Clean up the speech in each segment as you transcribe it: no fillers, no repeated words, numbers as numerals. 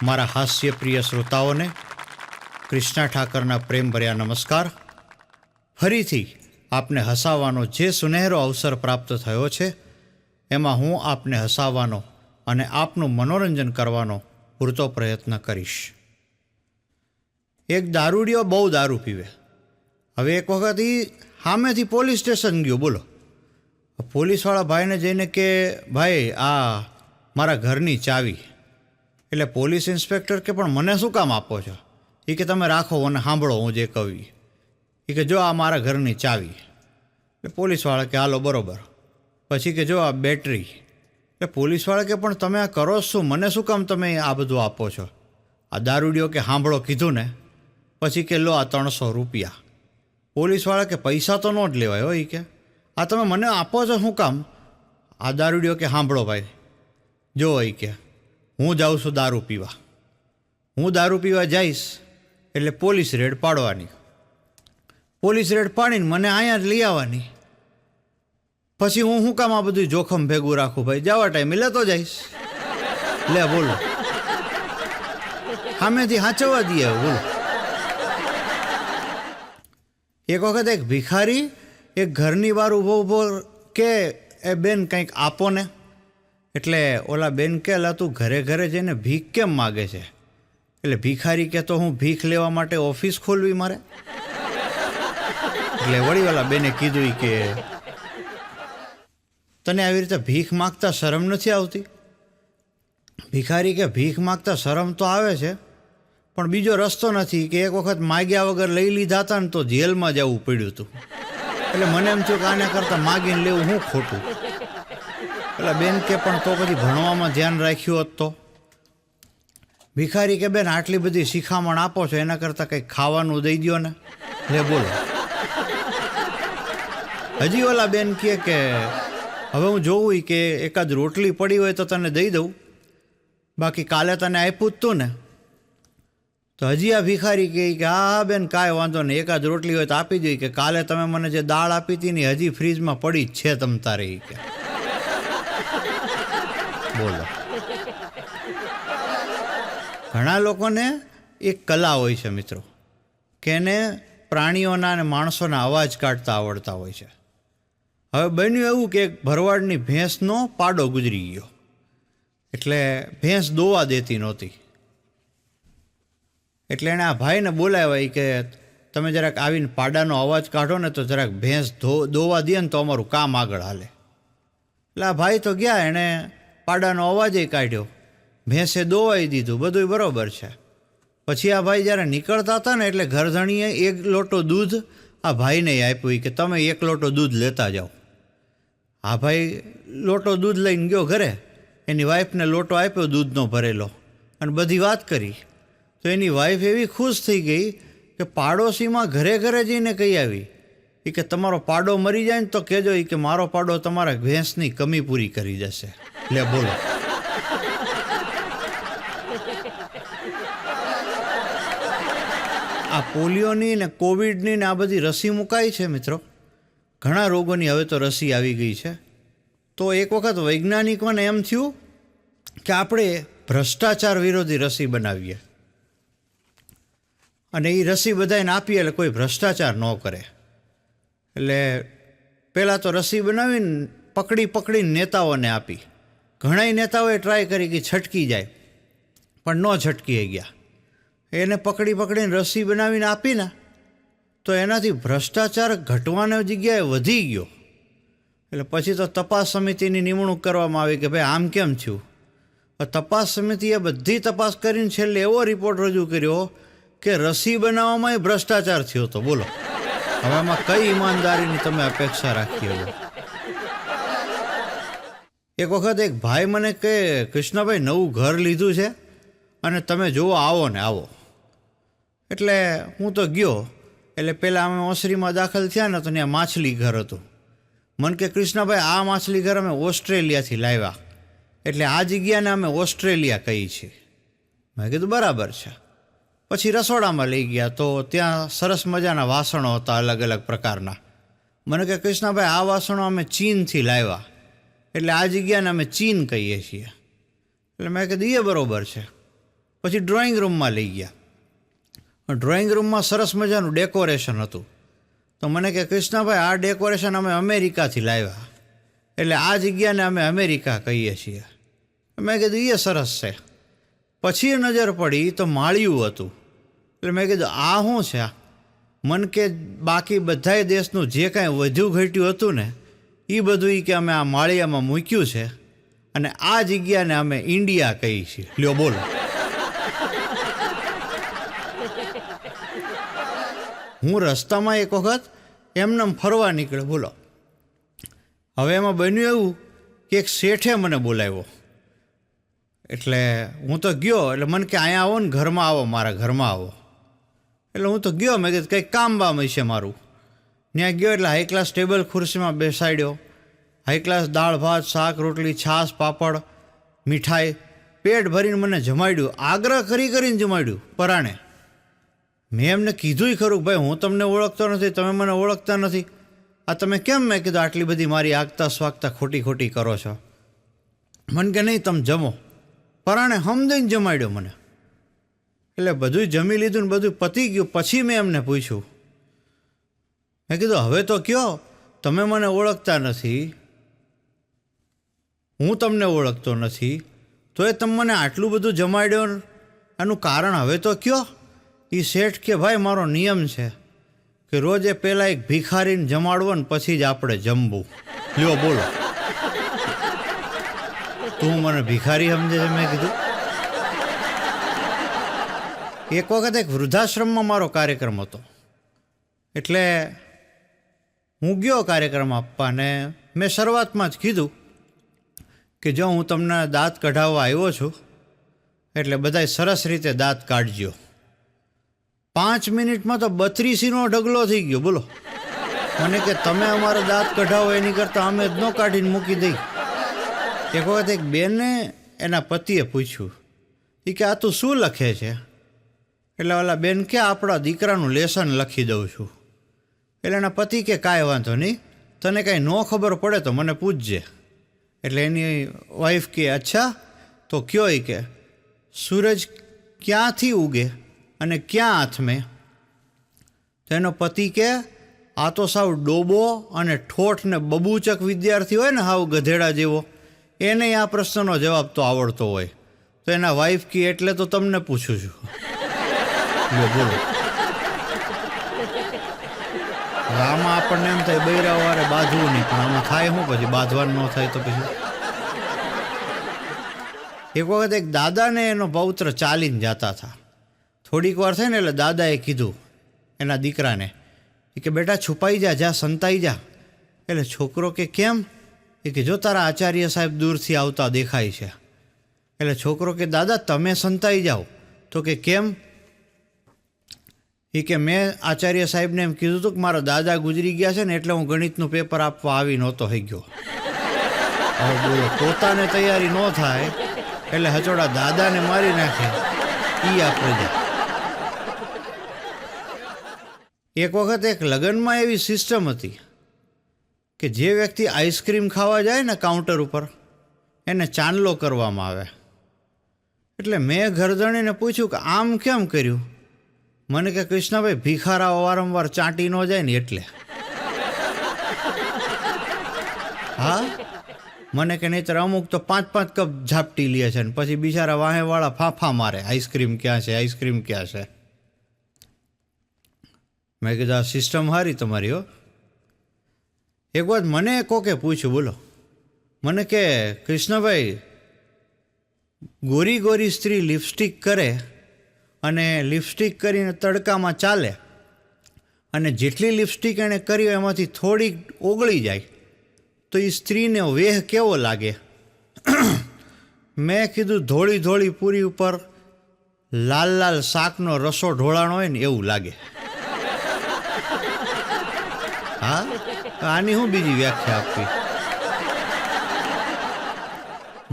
મારા હાસ્યપ્રિય શ્રોતાઓને કૃષ્ણા ઠાકરના પ્રેમભર્યા નમસ્કાર. ફરીથી આપને હસાવવાનો જે સુનહેરો અવસર પ્રાપ્ત થયો છે એમાં હું આપને હસાવવાનો અને આપનું મનોરંજન કરવાનો પૂરતો પ્રયત્ન કરીશ. એક દારૂડિયો બહુ દારૂ પીવે. હવે એક વખત એ સામેથી પોલીસ સ્ટેશન ગયો. બોલો, પોલીસવાળા ભાઈને જઈને કે ભાઈ આ મારા ઘરની ચાવી. એટલે પોલીસ ઇન્સ્પેક્ટર કે પણ મને શું કામ આપો છો? એ કે તમે રાખો અને સાંભળો હું જે કહું. એ કે જો આ મારા ઘરની ચાવી. એટલે પોલીસવાળા કે હાલો બરાબર. પછી કે જો આ બેટરી. એટલે પોલીસવાળા કે પણ તમે આ કરો શું? મને શું કામ તમે આ બધું આપો છો? આ દારૂડિયો કે સાંભળો કીધું ને. પછી કે લો આ 300 રૂપિયા. પોલીસવાળા કે પૈસા તો ન જ લેવાય હોય. કે આ તમે મને આપો છો શું કામ? આ દારૂડિયો કે સાંભળો ભાઈ, જો હોય કે હું જાઉં છું દારૂ પીવા. હું દારૂ પીવા જઈશ એટલે પોલીસ રેડ પાડવાની. પોલીસ રેડ પાડીને મને અહીંયા જ લઈ આવવાની. પછી હું શું કામ આ બધું જોખમ ભેગું રાખું? ભાઈ જવા ટાઈમે લેતો જઈશ. લે બોલો, સામેથી હાંચવવા દઈએ. બોલો, એક વખત એક ભિખારી એક ઘરની બહાર ઊભો કે એ બેન કંઈક આપો ને. એટલે ઓલા બેન કે લા તું ઘરે ઘરે જઈને ભીખ કેમ માગે છે? એટલે ભિખારી કે તો હું ભીખ લેવા માટે ઓફિસ ખોલવી મારે? એટલે વળી ઓલા બેને કીધું કે તને આવી રીતે ભીખ માગતા શરમ નથી આવતી? ભિખારી કે ભીખ માગતા શરમ તો આવે છે પણ બીજો રસ્તો નથી. કે એક વખત માગ્યા વગર લઈ લીધા હતા ને તો જેલમાં જવું પડ્યું હતું. એટલે મને એમ થયું કે આને કરતાં માગીને લેવું હું ખોટું. એટલે બેન કે પણ તો પછી ભણવામાં ધ્યાન રાખ્યું હોત તો? ભિખારી કે બેન આટલી બધી શિખામણ આપો છો એના કરતાં કંઈક ખાવાનું દઈ દો ને. લે બોલો, હજી ઓલા બેન કહે કે હવે હું જોવું કે એકાદ રોટલી પડી હોય તો તને દઈ દઉં, બાકી કાલે તને આપ્યું જ તું ને. તો હજી આ ભિખારી કહે કે હા બેન કાંઈ વાંધો નહીં, એકાદ રોટલી હોય તો આપી દઈ. કે કાલે તમે મને જે દાળ આપી હતી ને હજી ફ્રીજમાં પડી જ છે તમ તારે. કે બોલો, ઘણા લોકોને એક કલા હોય છે મિત્રો કે એને પ્રાણીઓના અને માણસોના અવાજ કાઢતા આવડતા હોય છે. હવે બન્યું એવું કે એક ભરવાડની ભેંસનો પાડો ગુજરી ગયો. એટલે ભેંસ દોવા દેતી નહોતી. એટલે એણે આ ભાઈને બોલાવ્યા કે તમે જરાક આવીને પાડાનો અવાજ કાઢો ને તો જરાક ભેંસ દોવા દે ને તો અમારું કામ આગળ હાલે. એટલે આ ભાઈ તો ગયા, એણે પાડાનો અવાજે કાઢ્યો, ભેંસે દોવાઈ દીધું, બધું બરાબર છે. પછી આ ભાઈ જ્યારે નીકળતા હતા ને એટલે ઘરધણીએ 1 લોટો દૂધ આ ભાઈને આપ્યું કે તમે 1 લોટો દૂધ લેતા જાઓ. આ ભાઈ લોટો દૂધ લઈને ગયો ઘરે, એની વાઈફને લોટો આપ્યો દૂધનો ભરેલો અને બધી વાત કરી. તો એની વાઈફ એવી ખુશ થઈ ગઈ કે પાડોશીમાં ઘરે ઘરે જઈને કહી આવી કે તમારો પાડો મરી જાય ને તો કહેજો કે મારો પાડો તમારા ભેંસની કમી પૂરી કરી જશે. લે બોલો, આ પોલિયોની ને કોવિડની ને આ બધી રસી મુકાઈ છે મિત્રો. ઘણા રોગોની હવે તો રસી આવી ગઈ છે. તો એક વખત વૈજ્ઞાનિકોને એમ થયું કે આપણે ભ્રષ્ટાચાર વિરોધી રસી બનાવીએ અને એ રસી બધાને આપીએ એટલે કોઈ ભ્રષ્ટાચાર ન કરે. એટલે પહેલાં તો રસી બનાવીને પકડીને નેતાઓને આપી. ઘણાય નેતાઓએ ટ્રાય કરી કે છટકી જાય પણ ન છટકી ગયા. એને પકડીને રસી બનાવીને આપીને તો એનાથી ભ્રષ્ટાચાર ઘટવાની જગ્યાએ વધી ગયો. એટલે પછી તો તપાસ સમિતિની નિમણૂક કરવામાં આવી કે ભાઈ આમ કેમ થયું. તપાસ સમિતિએ બધી તપાસ કરીને છેલ્લે એવો રિપોર્ટ રજૂ કર્યો કે રસી બનાવવામાં ભ્રષ્ટાચાર થયો હતો. બોલો, હવે આમાં કઈ ઈમાનદારીની તમે અપેક્ષા રાખી હવે? એક વખત એક ભાઈ મને કહે કૃષ્ણભાઈ નવું ઘર લીધું છે અને તમે જુઓ આવો ને આવો. એટલે હું તો ગયો. એટલે પહેલાં અમે ઓસરીમાં દાખલ થયા ને તો ત્યાં માછલી ઘર હતું. મને કે કૃષ્ણભાઈ આ માછલી ઘર અમે ઓસ્ટ્રેલિયાથી લાવ્યા એટલે આ જગ્યાને અમે ઓસ્ટ્રેલિયા કહીએ છીએ. મેં કીધું બરાબર છે. પછી રસોડામાં લઈ ગયા તો ત્યાં સરસ મજાના વાસણો હતા અલગ અલગ પ્રકારના. મને કે કૃષ્ણભાઈ આ વાસણો અમે ચીનથી લાવ્યા એટલે આ જગ્યાને અમે ચીન કહીએ છીએ. એટલે મેં કીધું એ બરાબર છે. પછી ડ્રોઈંગ રૂમમાં લઈ ગયા. ડ્રોઈંગ રૂમમાં સરસ મજાનું ડેકોરેશન હતું. તો મને કે કૃષ્ણભાઈ આ ડેકોરેશન અમે અમેરિકાથી લાવ્યા, એટલે આ જગ્યાને અમે અમેરિકા કહીએ છીએ. મેં કીધું એ સરસ છે. પછી નજર પડી તો માળિયું હતું. એટલે મેં કીધું આ શું છે? મન કે બાકી બધાય દેશનું જે કાંઈ વધ્યું ઘટ્યું હતું ને એ બધું કે અમે આ માળિયામાં મૂક્યું છે અને આ જગ્યાને અમે ઇન્ડિયા કહીએ છીએ. લ્યો બોલો. હું રસ્તામાં એક વખત એમનેમ ફરવા નીકળ્યો. બોલો. હવે એમાં બન્યું એવું કે એક શેઠે મને બોલાવ્યો. એટલે હું તો ગયો. એટલે મને કે અહીંયા આવો ને, ઘરમાં આવો, મારા ઘરમાં આવો. એટલે હું તો ગયો. મેં કીધું કંઈક કામ બામ હશે મારું. ત્યાં ગયો એટલે હાઈ ક્લાસ ટેબલ ખુરશીમાં બેસાડ્યો. હાઈ ક્લાસ દાળ ભાત શાક રોટલી છાશ પાપડ મીઠાઈ પેટ ભરીને મને જમાડ્યું. આગ્રહ કરીને જમાડ્યું પરાણે. મેં એમને કીધું ખરું ભાઈ હું તમને ઓળખતો નથી, તમે મને ઓળખતા નથી, આ તમે કેમ? મેં કીધું આટલી બધી મારી આગતા સ્વાગતા ખોટી કરો છો. મને કે નહીં તમે જમો. પરાણે સમજીને જમાડ્યો મને. એટલે બધું જમી લીધું ને બધું પતી ગયું. પછી મેં એમને પૂછ્યું, મેં કીધું હવે તો કયો તમે મને ઓળખતા નથી, હું તમને ઓળખતો નથી, તો એ તમે મને આટલું બધું જમાડ્યો, એનું કારણ હવે તો કયો? એ શેઠ કે ભાઈ મારો નિયમ છે કે રોજે પહેલાં એક ભિખારીને જમાડવો ને પછી જ આપણે જમવું. લ્યો બોલો. તું મને ભિખારી સમજે છે? મેં કીધું. એક વખત એક વૃદ્ધાશ્રમમાં મારો કાર્યક્રમ હતો. એટલે હું ગયો કાર્યક્રમ આપવા ને મેં શરૂઆતમાં જ કીધું કે જો હું તમને દાંત કઢાવવા આવ્યો છું એટલે બધાય સરસ રીતે દાંત કાઢજો. 5 મિનિટમાં તો 32નો ઢગલો થઈ ગયો. બોલો. મને કે તમે અમારા દાંત કઢાવો એની કરતાં અમે જ ન કાઢીને મૂકી દઈ. એક વખત એક બેને એના પતિએ પૂછ્યું, એ કે આ તું શું લખે છે? એટલે ઓલા બેન કે આપણા દીકરાનું લેસન લખી દઉં છું. એટલે એના પતિ કે કાંઈ વાંધો નહીં, તને કાંઈ ન ખબર પડે તો મને પૂછજે. એટલે એની વાઈફ કે અચ્છા તો કયો? એ કે સૂરજ ક્યાંથી ઉગે અને ક્યાં આથમે? તો એનો પતિ કે આ તો સાવ ડોબો અને ઠોઠ ને બબૂચક વિદ્યાર્થી હોય ને, હાવ ગધેડા જેવો, એને આ પ્રશ્નનો જવાબ તો આવડતો હોય. તો એના વાઈફ કે એટલે તો તમને પૂછું છું. બોલો. આમાં આપણને એમ થાય બૈરાવારે બાંધવું નહીં, પણ આમાં થાય શું પછી? બાંધવાનું ન થાય તો પછી? એક વખત એક દાદાને એનો પૌત્ર ચાલીને જતા હતા. થોડીક વાર થઈ ને એટલે દાદાએ કીધું એના દીકરાને કે બેટા છુપાઈ જા, સંતાઈ જા. એટલે છોકરો કે કેમ? એ કે જો તારા આચાર્ય સાહેબ દૂરથી આવતા દેખાય છે. એટલે છોકરો કે દાદા તમે સંતાઈ જાઓ. તો કે કેમ? એ કે મેં આચાર્ય સાહેબને એમ કીધું હતું કે મારા દાદા ગુજરી ગયા છે ને એટલે હું ગણિતનું પેપર આપવા આવી નહોતો થઈ ગયો. હવે બોલો, પોતાને તૈયારી ન થાય એટલે હચોડા દાદાને મારી નાખે એ આ પ્રજા. એક વખત એક લગ્નમાં એવી સિસ્ટમ હતી કે જે વ્યક્તિ આઈસ્ક્રીમ ખાવા જાય ને કાઉન્ટર ઉપર એને ચાંદલો કરવામાં આવે. એટલે મેં ઘરધણીને પૂછ્યું કે આમ કેમ કર્યું? મને કે કૃષ્ણભાઈ ભિખારાઓ વારંવાર ચાંટી ન જાય ને એટલે. હા, મને કે નહીંતર અમુક તો 5-5 કપ ઝાપટી લે છે ને પછી બિચારા વાહેવાળા ફાંફા મારે, આઈસ્ક્રીમ ક્યાં છે, આઈસ્ક્રીમ ક્યાં છે. મેં કીધું આ સિસ્ટમ સારી તમારી હો. એક વાત મને કોકે પૂછ્યું, બોલો. મને કે કૃષ્ણભાઈ ગોરી સ્ત્રી લિપસ્ટિક કરે અને લિપસ્ટિક કરીને તડકામાં ચાલે અને જેટલી લિપસ્ટિક એણે કરી હોય એમાંથી થોડીક ઓગળી જાય તો એ સ્ત્રીને વેહ કેવો લાગે? મેં કીધું ધોળી પૂરી ઉપર લાલ શાકનો રસો ઢોળાણો હોય ને એવું લાગે. હા, આની હું બીજી વ્યાખ્યા આપવી?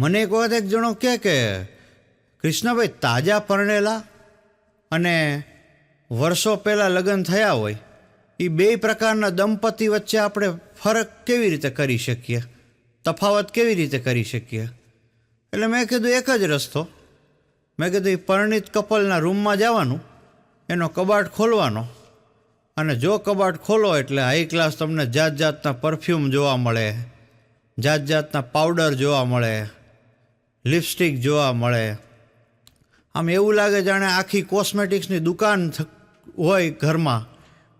મને એક વખત એક જણો કહે કે કૃષ્ણભાઈ તાજા પરણેલા અને વર્ષો પહેલાં લગ્ન થયા હોય એ 2 પ્રકારના દંપતી વચ્ચે આપણે ફરક કેવી રીતે કરી શકીએ, તફાવત કેવી રીતે કરી શકીએ? એટલે મેં કીધું એક જ રસ્તો મેં કીધું એ પરિણીત કપલના રૂમમાં જવાનું, એનો કબાટ ખોલવાનો, અને જો કબાટ ખોલો એટલે હાઈ ક્લાસ તમને જાત જાતના પરફ્યુમ જોવા મળે, જાત જાતના પાવડર જોવા મળે, લિપસ્ટિક જોવા મળે. આમ એવું લાગે જાણે આખી કોસ્મેટિક્સની દુકાન હોય ઘરમાં,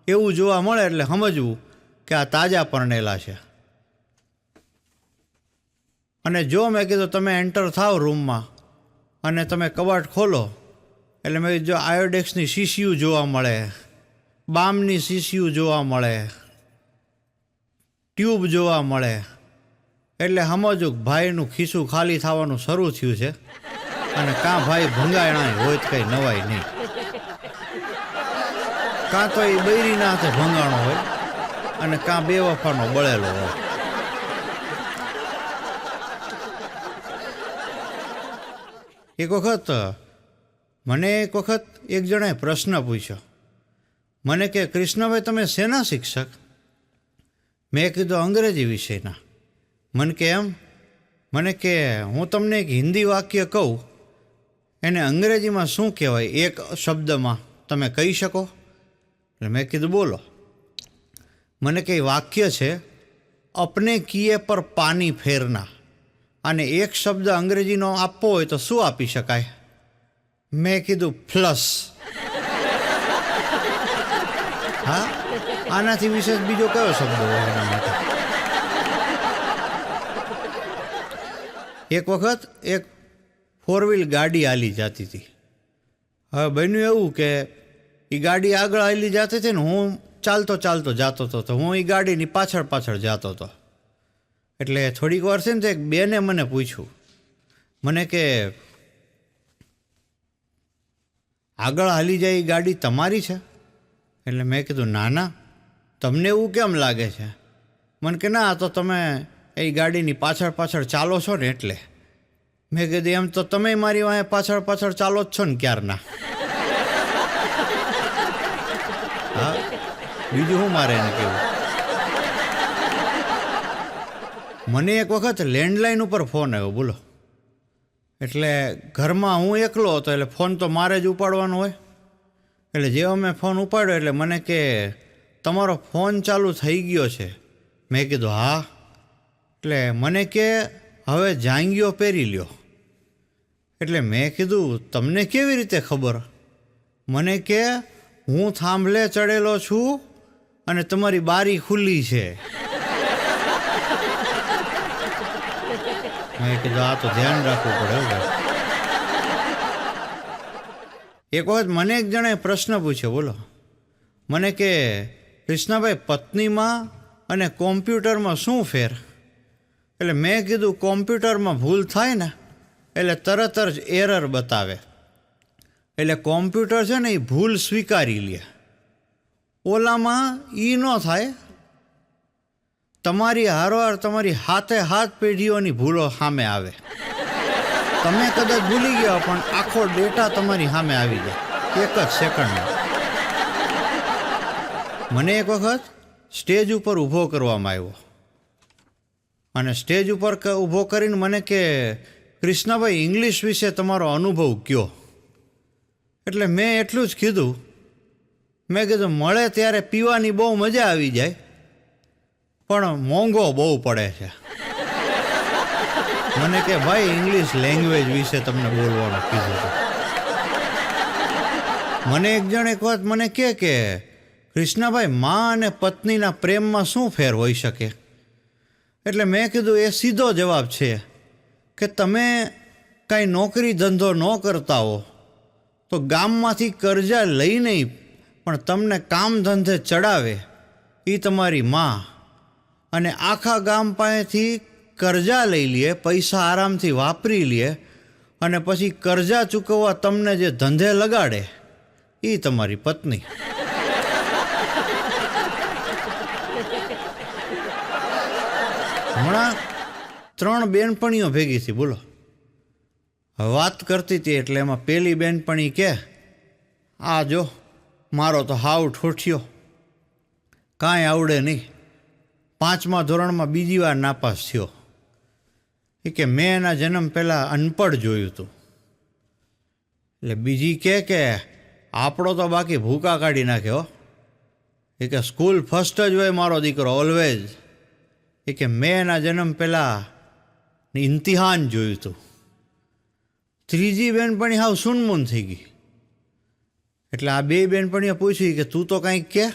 એવું જોવા મળે. એટલે સમજવું કે આ તાજા પરણેલા છે. અને જો મેં કીધું તમે એન્ટર થાવ રૂમમાં અને તમે કબાટ ખોલો એટલે મેં જો આયોડેક્સની શીશીઓ જોવા મળે, બામની શીશીઓ જોવા મળે, ટ્યુબ જોવા મળે, એટલે સમજવું કે ભાઈનું ખિસ્સું ખાલી થવાનું શરૂ થયું છે. અને કાં ભાઈ ભંગાયણા હોય તો કંઈ નવાય નહીં, કાં તો એ બૈરીના હાથે ભંગાણો હોય અને કાં બેવફાનો બળેલો હોય. એક વખત એક જણાએ પ્રશ્ન પૂછ્યો મને કે કૃષ્ણભાઈ તમે શેના શિક્ષક? મેં કીધું અંગ્રેજી વિષયના. મને કે એમ? મને કે હું તમને એક હિન્દી વાક્ય કહું, એને અંગ્રેજીમાં શું કહેવાય એક શબ્દમાં તમે કહી શકો? એટલે મેં કીધું બોલો. મને કે વાક્ય છે અપને કિયે પર પાણી ફેરના, અને એક શબ્દ અંગ્રેજીનો આપવો હોય તો શું આપી શકાય? મેં કીધું ફ્લશ. હા, આનાથી વિશેષ બીજો કયો શબ્દ હોય એના માટે? એક વખત એક 4 વ્હીલ ગાડી હાલી જતી હતી. હવે બન્યું એવું કે એ ગાડી આગળ હાલી જતી હતી ને હું ચાલતો જતો હતો, તો હું એ ગાડીની પાછળ જતો હતો. એટલે થોડીક વાર છે ને તો એક બેને મને પૂછ્યું, મને કે આગળ હાલી જાય એ ગાડી તમારી છે? એટલે મેં કીધું ના ના, તમને એવું કેમ લાગે છે? મને કે ના, તો તમે એ ગાડીની પાછળ ચાલો છો ને એટલે. મેં કીધું એમ તો તમે મારી વાંહે પાછળ ચાલો જ છો ને ક્યારના. હા, બીજું શું મારે એને કહેવું? મને એક વખત લેન્ડલાઇન ઉપર ફોન આવ્યો, બોલો. એટલે ઘરમાં હું એકલો હતો એટલે ફોન તો મારે જ ઉપાડવાનો હોય. એટલે જેવો મેં ફોન ઉપાડ્યો એટલે મને કે તમારો ફોન ચાલુ થઈ ગયો છે. મેં કીધું હા. એટલે મને કે હવે જાંગીઓ પહેરી લ્યો. એટલે મેં કીધું તમને કેવી રીતે ખબર? મને કે હું થાંભલે ચડેલો છું અને તમારી બારી ખુલ્લી છે. મેં કીધું આ તો ધ્યાન રાખવું પડે. એક વખત મને એક જણાએ પ્રશ્ન પૂછ્યો, બોલો. મને કે કૃષ્ણભાઈ પત્નીમાં અને કોમ્પ્યુટરમાં શું ફેર? એટલે મેં કીધું કોમ્પ્યુટરમાં ભૂલ થાય ને એટલે તરત જ એરર બતાવે, એટલે કોમ્પ્યુટર છે ને એ ભૂલ સ્વીકારી લે. ઓલામાં એ ન થાય. તમારી હારોહાર તમારી હાથ પેઢીઓની ભૂલો સામે આવે. તમે કદાચ ભૂલી ગયા પણ આખો ડેટા તમારી સામે આવી જાય એક જ સેકન્ડમાં. મને એક વખત સ્ટેજ ઉપર ઊભો કરવામાં આવ્યો અને સ્ટેજ ઉપર ઊભો કરીને મને કે કૃષ્ણભાઈ ઇંગ્લિશ વિશે તમારો અનુભવ કયો? એટલે મેં એટલું જ કીધું, મેં કીધું મળે ત્યારે પીવાની બહુ મજા આવી જાય પણ મોંઘો બહુ પડે છે. મને કે ભાઈ ઇંગ્લિશ લેંગ્વેજ વિશે તમને બોલવાનું કીધું હતું. મને એક જણ એક વાત મને કે કૃષ્ણભાઈ મા અને પત્નીના પ્રેમમાં શું ફેર હોઈ શકે? એટલે મેં કીધું એ સીધો જવાબ છે કે તમે કાંઈ નોકરી ધંધો ન કરતા હો તો ગામમાંથી કર્જા લઈ નહીં પણ તમને કામ ધંધે ચડાવે એ તમારી મા, અને આખા ગામ પાસેથી કર્જા લઈ લે, પૈસા આરામથી વાપરી લે, અને પછી કર્જા ચૂકવવા તમને જે ધંધે લગાડે એ તમારી પત્ની. હમણાં 3 બેનપણીઓ ભેગી હતી, બોલો. વાત કરતી હતી એટલે એમાં પેલી બેનપણી કે આ જો મારો તો હાવ ઠોઠિયો, કાંઈ આવડે નહીં, 5મા ધોરણમાં બીજી વાર નાપાસ થયો. એ કે મેં એના જન્મ પહેલાં અનપઢ જોયું હતું. એટલે બીજી કે આપણો તો બાકી ભૂકા કાઢી નાખ્યો. એ કે સ્કૂલ ફર્સ્ટ જ હોય મારો દીકરો ઓલવેઝ. એ કે મેં એના જન્મ પહેલાં ઇમ્તિહાન જોયું હતું. ત્રીજી બેનપણી હાવ સુનમૂન થઈ ગઈ. એટલે આ બે બેનપણીએ પૂછ્યું કે તું તો કંઈક કે.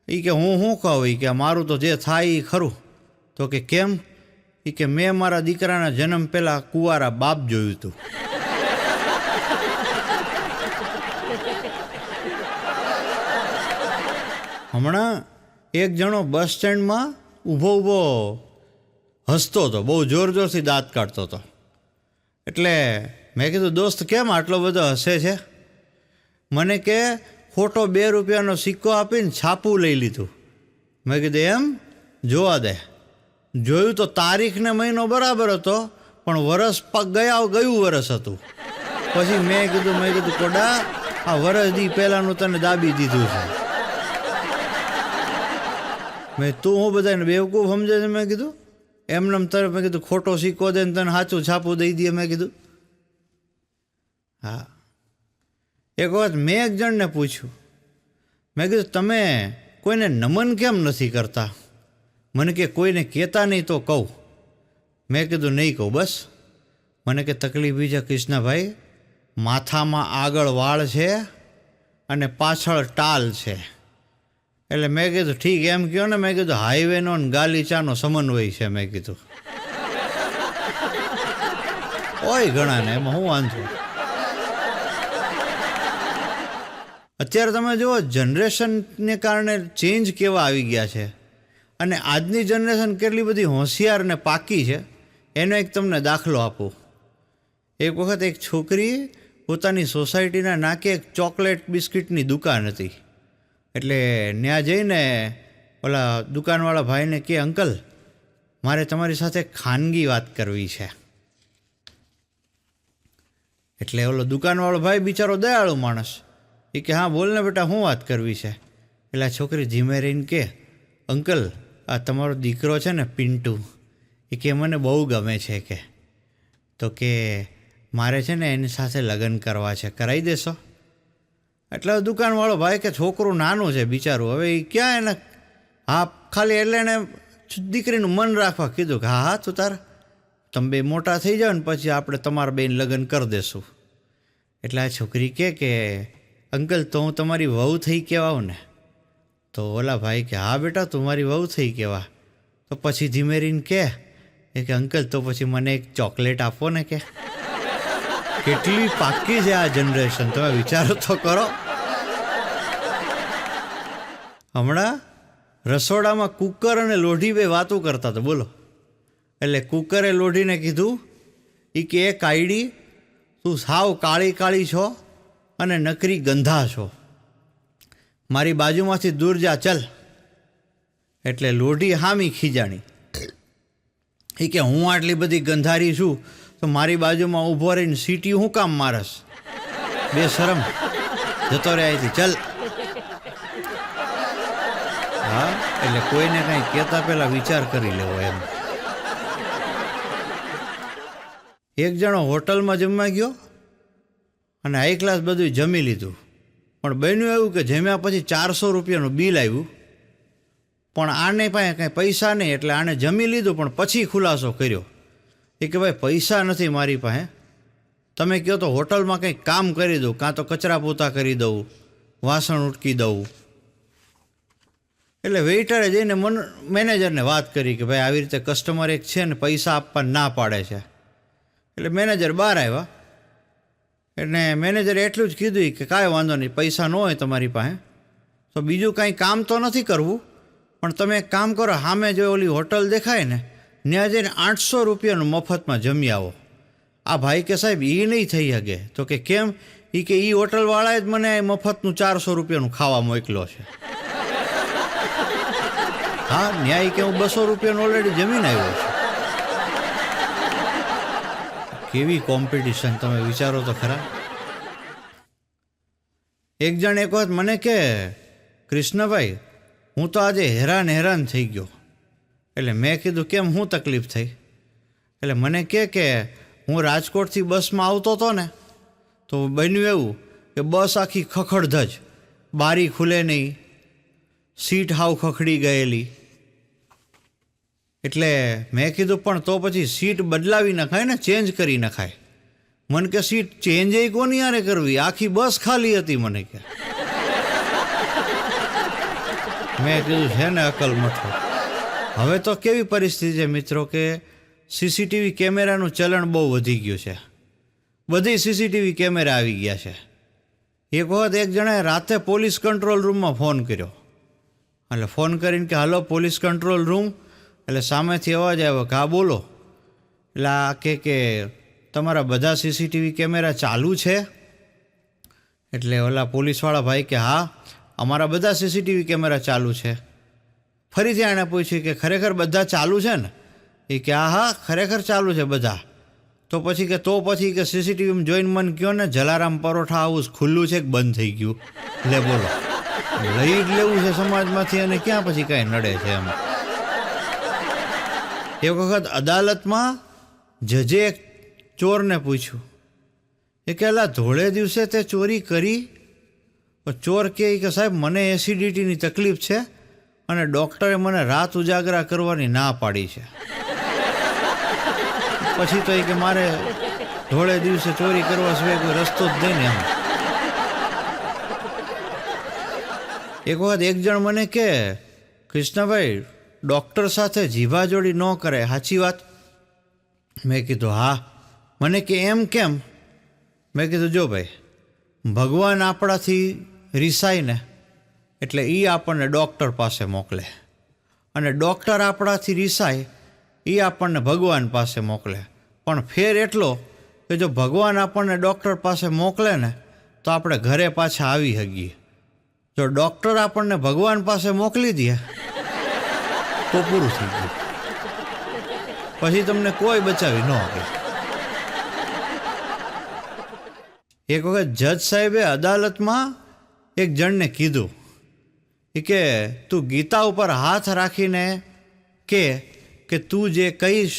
એ કે હું શું કહું. એ કે મારું તો જે થાય એ ખરું. તો કે કેમ. એ કે મેં મારા દીકરાના જન્મ પહેલાં કુંવારા બાપ જોયું હતું. હમણાં એક જણો બસ સ્ટેન્ડમાં ઊભો હસતો હતો, બહુ જોર જોરથી દાંત કાઢતો હતો. એટલે મેં કીધું દોસ્ત કેમ આટલો બધો હસે છે. મને કે ખોટો 2 રૂપિયાનો સિક્કો આપીને છાપું લઈ લીધું. મેં કીધું એમ જોવા દે. જોયું તો તારીખ ને મહિનો બરાબર હતો, પણ વરસ ગયું વરસ હતું. પછી મેં કીધું કોડા આ વરસ દી પહેલાંનું તને દાબી દીધું છે. તું હું બધાને બેવકૂફ સમજે છે. મેં કીધું એમને તરફ મેં કીધું ખોટો સિક્કો દે ને તને સાચું છાપું દઈ દઈએ. મેં કીધું હા. એક વખત મેં એક જણને પૂછ્યું, મેં કીધું તમે કોઈને નમન કેમ નથી કરતા. મને કે કોઈને કહેતા નહીં તો કહું. મેં કીધું નહીં કહું બસ. મને કે તકલીફ છે કૃષ્ણભાઈ, માથામાં આગળ વાળ છે અને પાછળ ટાલ છે. એટલે મેં કીધું ઠીક એમ કહો ને. મેં કીધું હાઈવેનો ને ગાલીચાનો સમન્વય છે. મેં કીધું હોય ઘણાને, એમાં હું વાંધો. અત્યારે તમે જુઓ જનરેશનને કારણે ચેન્જ કેવા આવી ગયા છે, અને આજની જનરેશન કેટલી બધી હોશિયાર ને પાકી છે એનો એક તમને દાખલો આપું. એક વખત એક છોકરી પોતાની સોસાયટીના નાકે એક ચોકલેટ બિસ્કિટની દુકાન હતી. એટલે ત્યાં જઈને ઓલા દુકાનવાળા ભાઈને કે અંકલ મારે તમારી સાથે ખાનગી વાત કરવી છે. એટલે ઓલો દુકાનવાળો ભાઈ બિચારો દયાળુ માણસ. એ કે હા બોલ ને બેટા શું વાત કરવી છે. એટલે આ છોકરી ધીમે રહીને કે અંકલ આ તમારો દીકરો છે ને પિન્ટુ, એ કે મને બહુ ગમે છે. કે તો કે મારે છે ને એની સાથે લગ્ન કરવા છે, કરાવી દેશો. એટલે દુકાનવાળો ભાઈ કે છોકરું નાનું છે બિચારું, હવે એ ક્યાં એને હા ખાલી એટલે એને દીકરીનું મન રાખવા કીધું કે હા તું તમે બે મોટા થઈ જાઓ ને પછી આપણે તમારા બેન લગ્ન કરી દેશું. એટલે આ છોકરી કે અંકલ તો હું તમારી વહુ થઈ કહેવાઉં ને. તો ઓલા ભાઈ કે હા બેટા તું મારી વહુ થઈ કહેવા. તો પછી ધીમે રહીને કે અંકલ તો પછી મને એક ચોકલેટ આપો ને. કે કેટલી પાકી છે આ જનરેશન, તમે વિચારો તો કરો. હમણાં રસોડામાં કુકર અને લોઢી બે વાતો કરતા હતા બોલો. એટલે કુકરે લોઢીને કીધું કે એ કાયડી તું સાવ કાળી છો અને નકરી ગંધા છો, મારી બાજુમાંથી દૂર જા ચલ. એટલે લોઢી હામી ખીજાણી. એ કે હું આટલી બધી ગંધારી છું તો મારી બાજુમાં ઊભો રહીને સીટી હું કામ મારસ, બે શરમ, જતો રહે અહીંથી ચલ. હા એટલે કોઈને કાંઈ કહેતા પહેલાં વિચાર કરી લેવો એમ. એક જણો હોટલમાં જમવા ગયો અને હાઈ ક્લાસ બધું જમી લીધું, પણ બન્યું એવું કે જમ્યા પછી 400 રૂપિયાનું બિલ આવ્યું. પણ આને પાસે કાંઈ પૈસા નહીં એટલે આણે જમી લીધું, પણ પછી ખુલાસો કર્યો એ કે ભાઈ પૈસા નથી મારી પાસે, તમે કહો તો હોટલમાં કંઈક કામ કરી દઉં, કાં તો કચરા પોતા કરી દઉં, વાસણ ઉટકી દઉં. એટલે વેઇટરે જઈને મેનેજરને વાત કરી કે ભાઈ આવી રીતે કસ્ટમર એક છે ને પૈસા આપવા ના પાડે છે. એટલે મેનેજર બહાર આવ્યા. એટલે મેનેજરે એટલું જ કીધું કે કાંઈ વાંધો નહીં, પૈસા ન હોય તમારી પાસે તો બીજું કાંઈ કામ તો નથી કરવું, પણ તમે એક કામ કરો, સામે જો ઓલી હોટલ દેખાય ને ત્યાં જઈને 800 રૂપિયાનું મફતમાં જમી આવો. આ ભાઈ કે સાહેબ એ નહીં થઈ શકે. તો કે કેમ. એ કે એ હોટલવાળાએ જ મને મફતનું 400 રૂપિયાનું ખાવા મોકલો છે. હા ન્યાય કે હું 200 રૂપિયાનું ઓલરેડી જમીને આવ્યો છું. કેવી કોમ્પિટિશન, તમે વિચારો તો ખરા. એક જણ એક વખત મને કે કૃષ્ણભાઈ હું તો આજે હેરાન થઈ ગયો. એટલે મેં કીધું કેમ, શું તકલીફ થઈ. એટલે મને કે હું રાજકોટથી બસમાં આવતો હતો ને તો તો બન્યું એવું કે બસ આખી ખખડધજ, બારી ખુલે નહીં, સીટ હાવ ખખડી ગયેલી. એટલે મેં કીધું પણ તો પછી સીટ બદલાવી નખાય ને, ચેન્જ કરી નખાય. મને કે સીટ ચેન્જ કોની યારે કરવી, આખી બસ ખાલી હતી. મને કે મેં કીધું છે ને અકલ મઠો. હવે તો કેવી પરિસ્થિતિ છે મિત્રો કે સીસીટીવી કેમેરાનું ચલણ બહુ વધી ગયું છે. બધી સીસીટીવી કેમેરા આવી ગયા છે. એક વખત એક જણાએ રાતે પોલીસ કંટ્રોલ રૂમમાં ફોન કર્યો. એટલે ફોન કરીને કે હાલો પોલીસ કંટ્રોલ રૂમ. એટલે સામેથી અવાજ આવ્યો કે હા બોલો. એટલે આ કે તમારા બધા સીસીટીવી કેમેરા ચાલુ છે? એટલે ઓલા પોલીસવાળા ભાઈ કે હા અમારા બધા સીસીટીવી કેમેરા ચાલુ છે. ફરીથી એણે પૂછ્યું કે ખરેખર બધા ચાલુ છે ને? એ કે હા ખરેખર ચાલુ છે બધા. તો પછી કે સીસીટીવીમાં જોઈને મને કહો ને જલારામ પરોઠા હાઉસ ખુલ્લું છે કે બંધ થઈ ગયું. લે બોલો, લઈ જ લેવું છે સમાજમાંથી અને ક્યાં પછી કાંઈ નડે છે એમ. એક વખત અદાલતમાં જજે એક ચોરને પૂછ્યું એ કે અલા ધોળે દિવસે તે ચોરી કરી? ચોર કહે કે સાહેબ મને એસિડિટીની તકલીફ છે અને ડૉક્ટરે મને રાત ઉજાગરા કરવાની ના પાડી છે. પછી તો એ કે મારે ધોળે દિવસે ચોરી કરવા સિવાય કોઈ રસ્તો જ નહીં ને એમ. એક વખત એક જણ મને કે કૃષ્ણભાઈ ડૉક્ટર સાથે જીભાજોડી ન કરે, સાચી વાત? મેં કીધું હા. મને કે એમ કેમ? મેં કીધું જો ભાઈ, ભગવાન આપણાથી રિસાય ને એટલે એ આપણને ડૉક્ટર પાસે મોકલે, અને ડૉક્ટર આપણાથી રિસાય એ આપણને ભગવાન પાસે મોકલે. પણ ફેર એટલો કે જો ભગવાન આપણને ડૉક્ટર પાસે મોકલે ને તો આપણે ઘરે પાછા આવી શકીએ. જો ડૉક્ટર આપણને ભગવાન પાસે મોકલી દે તો પૂરું થઈ ગયું, પછી તમને કોઈ બચાવી ન શકે. એક વખત જજ સાહેબે અદાલતમાં એક જણને કીધું કે તું ગીતા ઉપર હાથ રાખીને કે તું જે કહીશ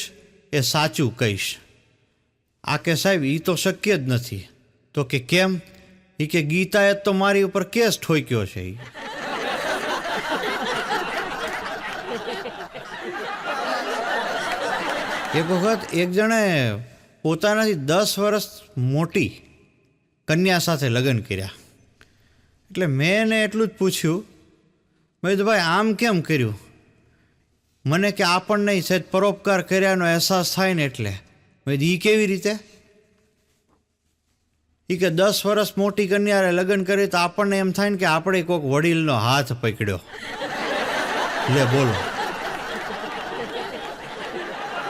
એ સાચું કહીશ. આ કે સાહેબ એ તો શક્ય જ નથી. તો કે કેમ? એ કે ગીતાએ તો મારી ઉપર કેસ ઠોક્યો છે. એક વખત એક જણે પોતાનાથી 10 વર્ષ મોટી કન્યા સાથે લગ્ન કર્યા. એટલે મેં એને એટલું જ પૂછ્યું, મેં કીધું ભાઈ આમ કેમ કર્યું? મને કે આપણને સહેજ પરોપકાર કર્યાનો અહેસાસ થાય ને એટલે. મેં કીધું એ કેવી રીતે? એ કે 10 વર્ષ મોટી કન્યાએ લગ્ન કરી તો આપણને એમ થાય ને કે આપણે કોઈક વડીલનો હાથ પકડ્યો. લે બોલો.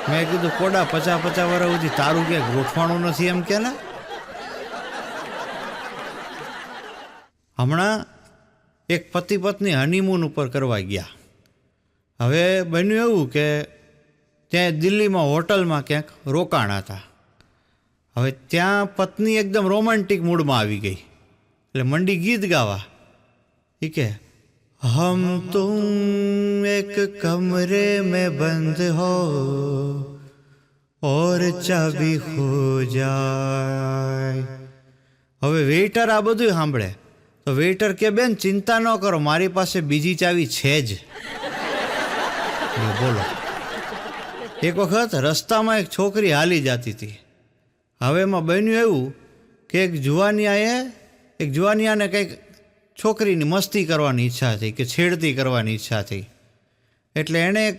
મેં કીધું કોડા 50 વર્ષ સુધી તારું ક્યાંક ગોઠવાણું નથી એમ કે ને. હમણાં એક પતિ પત્ની હનીમૂન ઉપર કરવા ગયા. હવે બન્યું એવું કે ત્યાં દિલ્હીમાં હોટલમાં ક્યાંક રોકાણા હતા. હવે ત્યાં પત્ની એકદમ રોમેન્ટિક મૂડમાં આવી ગઈ એટલે મંડી ગીત ગાવા. એ કે હમ તુમ એક કમરે મેં બંધ હો ઓર ચાબી ખો જાય. હવે વેઇટર આ બધું સાંભળે તો વેઇટર કે બેન ચિંતા ન કરો મારી પાસે બીજી ચાવી છે જ. બોલો. એક વખત રસ્તામાં એક છોકરી હાલી જતી હતી. હવે એમાં બન્યું એવું કે એક જુવાનિયાને કંઈક છોકરીની મસ્તી કરવાની ઈચ્છા થઈ કે છેડતી કરવાની ઈચ્છા થઈ. એટલે એણે એક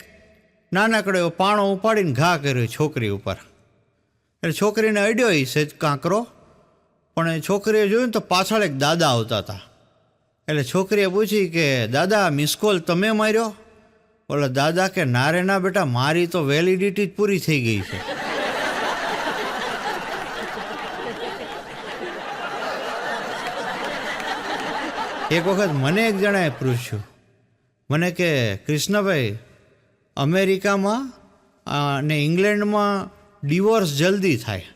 નાનકડો એવો પાણો ઉપાડીને ઘા કર્યો છોકરી ઉપર. એટલે છોકરીને અડ્યો એ સહેજ કાંકરો, પણ એ છોકરીએ જોયું તો પાછળ એક દાદા આવતા હતા. એટલે છોકરીએ પૂછી કે દાદા મિસકોલ તમે માર્યો? બોલો દાદા કે ના રે ના બેટા મારી તો વેલિડિટી જ પૂરી થઈ ગઈ છે. એક વખત મને એક જણાએ પૂછ્યું, મને કે કૃષ્ણભાઈ અમેરિકામાં અને ઇંગ્લેન્ડમાં ડિવોર્સ જલ્દી થાય.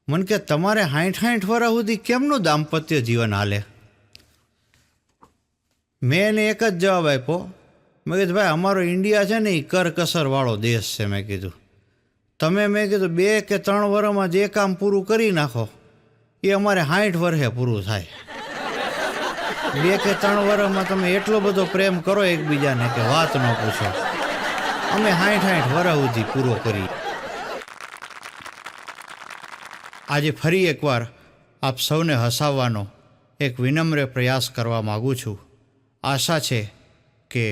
મને કે તમારે 60 વર્ષ સુધી કેમનું દાંપત્ય જીવન હાલે? મેં એને એક જ જવાબ આપ્યો. મેં કીધું ભાઈ અમારો ઇન્ડિયા છે ને એ કરકસરવાળો દેશ છે. મેં કીધું 2 કે 3 વર્ષમાં જે કામ પૂરું કરી નાખો એ અમારે 60 વર્ષે પૂરું થાય. 2 કે 3 વર્ષમાં તમે એટલો બધો પ્રેમ કરો એકબીજાને કે વાત ન પૂછો. અમે 60 વર્ષ સુધી પૂરો કરી. આજે ફરી એકવાર આપ સૌને હસાવવાનો એક વિનમ્ર પ્રયાસ કરવા માગું છું. આશા છે કે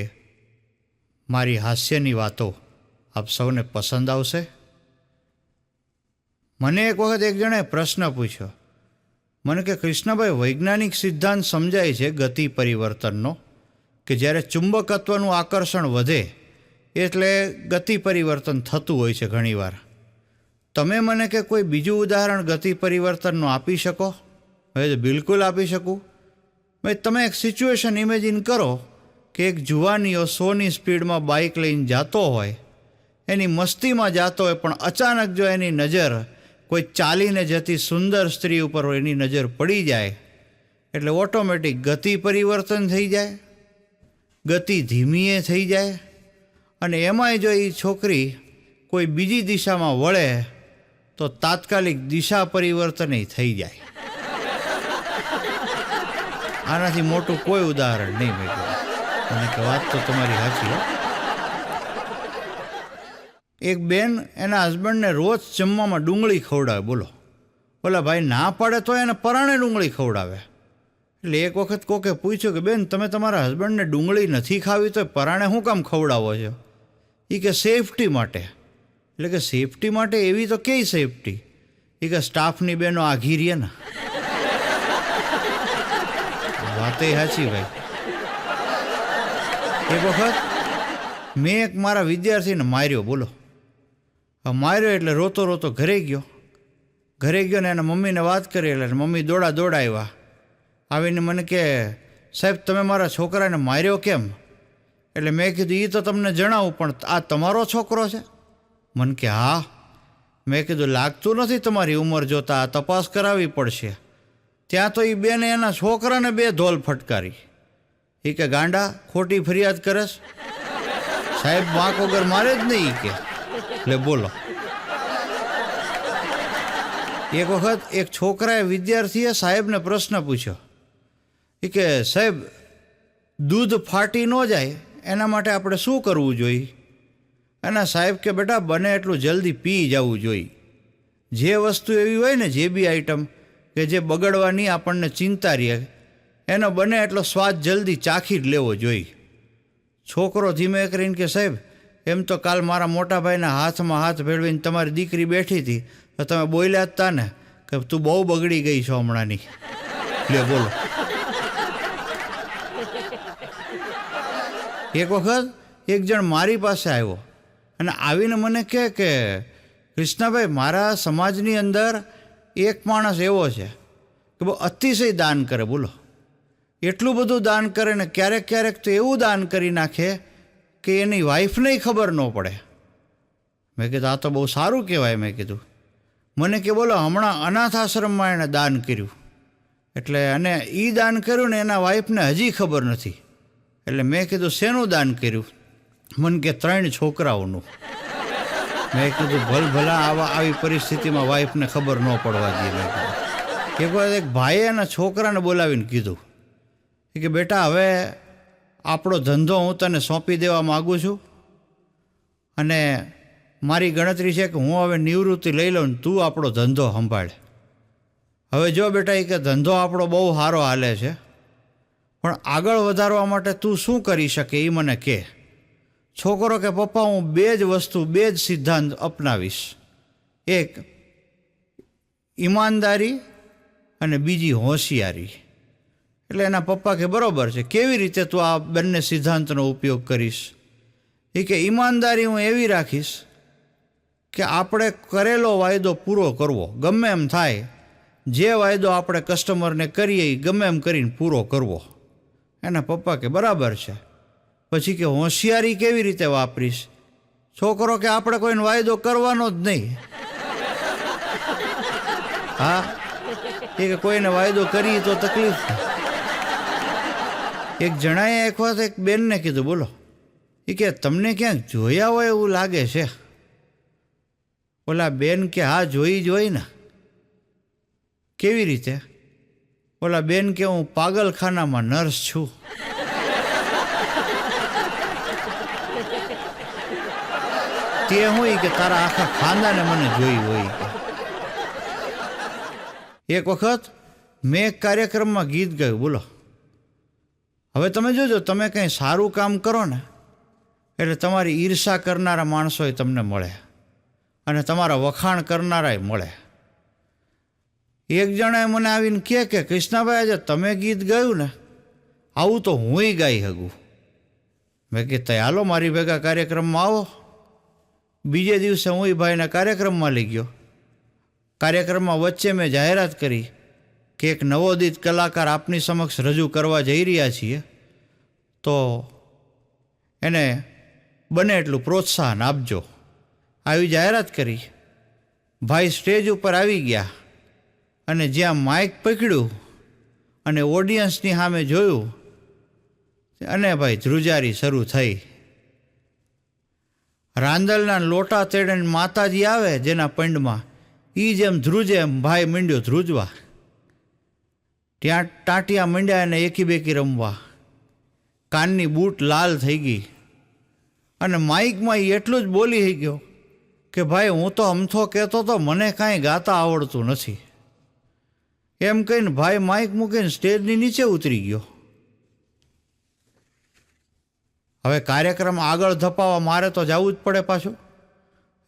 મારી હાસ્યની વાતો આપ સૌને પસંદ આવશે. મને એક વખત એક જણાએ પ્રશ્ન પૂછ્યો. મને કે કૃષ્ણભાઈ, વૈજ્ઞાનિક સિદ્ધાંત સમજાય છે ગતિ પરિવર્તનનો કે જ્યારે ચુંબકત્વનું આકર્ષણ વધે એટલે ગતિ પરિવર્તન થતું હોય છે ઘણીવાર. તમે મને કે કોઈ બીજું ઉદાહરણ ગતિ પરિવર્તનનું આપી શકો? હવે બિલકુલ આપી શકું. ભાઈ, તમે એક સિચ્યુએશન ઇમેજિન કરો કે એક જુવાનીઓ 100ની સ્પીડમાં બાઇક લઈને જતો હોય, એની મસ્તીમાં જતો હોય, પણ અચાનક જો એની નજર કોઈ ચાલીને જતી સુંદર સ્ત્રી ઉપર એની નજર પડી જાય એટલે ઓટોમેટિક ગતિ પરિવર્તન થઈ જાય, ગતિ ધીમીએ થઈ જાય, અને એમાંય જો એ છોકરી કોઈ બીજી દિશામાં વળે તો તાત્કાલિક દિશા પરિવર્તન થઈ જાય. આનાથી મોટું કોઈ ઉદાહરણ નહીં મેં કહ્યું. મને કે વાત તો તમારી સાચી. એક બેન એના હસબન્ડને રોજ જમવામાં ડુંગળી ખવડાવે. બોલો, ઓલા ભાઈ ના પાડે તો એને પરાણે ડુંગળી ખવડાવે. એટલે એક વખત કોકે પૂછ્યું કે બેન, તમે તમારા હસબન્ડને ડુંગળી નથી ખાવી તો પરાણે શું કામ ખવડાવો છો? એ કે સેફટી માટે. એટલે કે સેફટી માટે? એવી તો કઈ સેફટી? એ કે સ્ટાફની બેનો આઘી રહીએ ને. વાતે સાચી ભાઈ. એક વખત મેં એક મારા વિદ્યાર્થીને માર્યો. બોલો, માર્યો એટલે રોતો રોતો ઘરે ગયો ને એના મમ્મીને વાત કરી. એટલે મમ્મી દોડા આવ્યા. આવીને મને કે, સાહેબ તમે મારા છોકરાને માર્યો કેમ? એટલે મેં કીધું એ તો તમને જણાવું, પણ આ તમારો છોકરો છે? મને કે હા. મેં કીધું લાગતું નથી તમારી ઉંમર જોતા, આ તપાસ કરાવવી પડશે. ત્યાં તો એ બેને એના છોકરાને 2 ધોલ ફટકારી. એ કે ગાંડા, ખોટી ફરિયાદ કરસ? સાહેબ વાંક વગર મારે જ નહીં કે. એટલે બોલો. એક વખત એક છોકરાએ વિદ્યાર્થીએ સાહેબને પ્રશ્ન પૂછ્યો. એ કે સાહેબ, દૂધ ફાટી ન જાય એના માટે આપણે શું કરવું જોઈએ? એના સાહેબ કે બેટા, બને એટલું જલ્દી પી જવું જોઈએ. જે વસ્તુ એવી હોય ને, જે બી આઈટમ કે જે બગડવાની આપણને ચિંતા રહે, એનો બને એટલો સ્વાદ જલ્દી ચાખી જ લેવો જોઈએ. છોકરો ધીમે કરીને કે સાહેબ, એમ તો કાલ મારા મોટા ભાઈના હાથમાં હાથ ભેળવીને તમારી દીકરી બેઠી હતી તો તમે બોલ્યા જ તા ને કે તું બહુ બગડી ગઈ છો હમણાંની. લે બોલો. એક વખત એક જણ મારી પાસે આવ્યો અને આવીને મને કહે કે કૃષ્ણભાઈ, મારા સમાજની અંદર એક માણસ એવો છે કે બહુ અતિશય દાન કરે. બોલો, એટલું બધું દાન કરે ને ક્યારેક તો એવું દાન કરી નાખે કે એની વાઈફને ખબર ન પડે. મેં કીધું આ તો બહુ સારું કહેવાય. મેં કીધું. મને કે બોલો, હમણાં અનાથ આશ્રમમાં એણે દાન કર્યું. એટલે અને એ દાન કર્યું ને એના વાઈફને હજી ખબર નથી. એટલે મેં કીધું શેનું દાન કર્યું? મને કે 3 છોકરાઓનું. મેં કીધું ભલા આવી પરિસ્થિતિમાં વાઈફને ખબર ન પડવા દઈએ. મેં કીધું. એક વાર એક ભાઈએ એના છોકરાને બોલાવીને કીધું કે બેટા, હવે આપણો ધંધો હું તને સોંપી દેવા માગું છું અને મારી ગણતરી છે કે હું હવે નિવૃત્તિ લઈ લઉં ને તું આપણો ધંધો સંભાળ. હવે જો બેટા, એ કે ધંધો આપણો બહુ સારો હાલે છે, પણ આગળ વધારવા માટે તું શું કરી શકે એ મને કહે. છોકરો કે પપ્પા, હું 2 જ વસ્તુ, 2 જ સિદ્ધાંત અપનાવીશ. એક ઈમાનદારી અને બીજી હોશિયારી. એટલે એના પપ્પા કે બરાબર છે, કેવી રીતે તું આ બંને સિદ્ધાંતનો ઉપયોગ કરીશ? એ કે ઈમાનદારી હું એવી રાખીશ કે આપણે કરેલો વાયદો પૂરો કરવો, ગમે એમ થાય. જે વાયદો આપણે કસ્ટમરને કરીએ એ ગમે એમ કરીને પૂરો કરવો. એના પપ્પા કે બરાબર છે. પછી કે હોશિયારી કેવી રીતે વાપરીશ? છોકરો કે આપણે કોઈને વાયદો કરવાનો જ નહીં. હા, એ કે કોઈને વાયદો કરી તો તકલીફ. એક જણાએ એક વખત એક બેનને કીધું. બોલો, એ કે તમને ક્યાંક જોયા હોય એવું લાગે છે. ઓલા બેન કે હા, જોઈ ને. કેવી રીતે? ઓલા બેન કે હું પાગલખાનામાં નર્સ છું. તે હોય કે તારા આખા ખાનદાને મને જોઈ હોય કે. એક વખત મેં એક કાર્યક્રમમાં ગીત ગાયું. બોલો, હવે તમે જોજો, તમે કંઈ સારું કામ કરો ને એટલે તમારી ઈર્ષા કરનારા માણસોય તમને મળે અને તમારા વખાણ કરનારાય મળે. એક જણાએ મને આવીને કહે કે કૃષ્ણાભાઈ, આજે તમે ગીત ગાયું ને આવું તો હુંય ગાઈ શકું. મેં કીધું હાલો મારી ભેગા કાર્યક્રમમાં આવો. બીજે દિવસે હું ભાઈના કાર્યક્રમમાં લઈ ગયો. કાર્યક્રમમાં વચ્ચે મેં જાહેરાત કરી કે એક નવોદિત કલાકાર આપની સમક્ષ રજૂ કરવા જઈ રહ્યા છીએ, તો એને બને એટલું પ્રોત્સાહન આપજો. આવી જાહેરાત કરી. ભાઈ સ્ટેજ ઉપર આવી ગયા અને જ્યાં માઇક પકડ્યું અને ઓડિયન્સની સામે જોયું અને ભાઈ ધ્રુજારી શરૂ થઈ. રાંદલના લોટા તેડે માતાજી આવે જેના પંડમાં, એ જેમ ધ્રુજે એમ ભાઈ મીંડ્યો ધ્રુજવા. ત્યાં ટાંટિયા મીંડ્યા એને એકી બેકી રમવા. કાનની બૂટ લાલ થઈ ગઈ અને માઇકમાં એ એટલું જ બોલી થઈ ગયો કે ભાઈ હું તો અમથો કહેતો તો, મને કાંઈ ગાતા આવડતું નથી. એમ કહીને ભાઈ માઇક મૂકીને સ્ટેજની નીચે ઉતરી ગયો. હવે કાર્યક્રમ આગળ ધપાવવા મારે તો જવું જ પડે પાછું.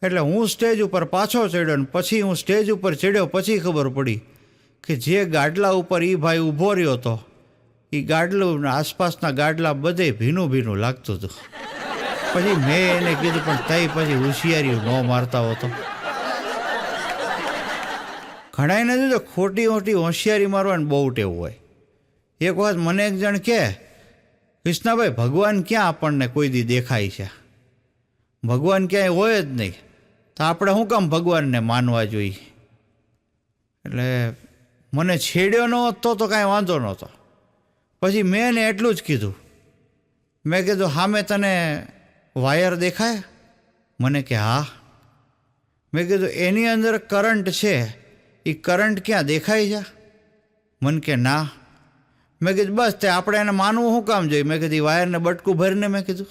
એટલે હું સ્ટેજ ઉપર પાછો ચડ્યો ને પછી હું સ્ટેજ ઉપર ચડ્યો પછી ખબર પડી કે જે ગાડલા ઉપર એ ભાઈ ઊભો રહ્યો હતો એ ગાડલું આસપાસના ગાડલા બધે ભીનું ભીનું લાગતું હતું. પછી મેં એને કીધું પણ તઈ પછી હોશિયારી ન મારતા હોતો. ઘણાને જો ખોટી મોટી હોશિયારી મારવાની બહુ ટેવ હોય. એક વખત મને એક જણ કહે, કૃષ્ણાભાઈ ભગવાન ક્યાં આપણને કોઈ દી દેખાય છે? ભગવાન ક્યાંય હોય જ નહીં, તો આપણે શું કામ ભગવાનને માનવા જોઈએ? એટલે મને છેડ્યો ન હતો તો કાંઈ વાંધો નહોતો. પછી મેં એને એટલું જ કીધું. મેં કીધું સામે તને વાયર દેખાય? મને કે હા. મેં કીધું એની અંદર કરંટ છે, એ કરંટ ક્યાં દેખાય છે? મને કે ના. મેં કીધું બસ તે આપણે એને માનવું શું કામ જોઈએ? મેં કીધું વાયરને બટકું ભરીને. મેં કીધું.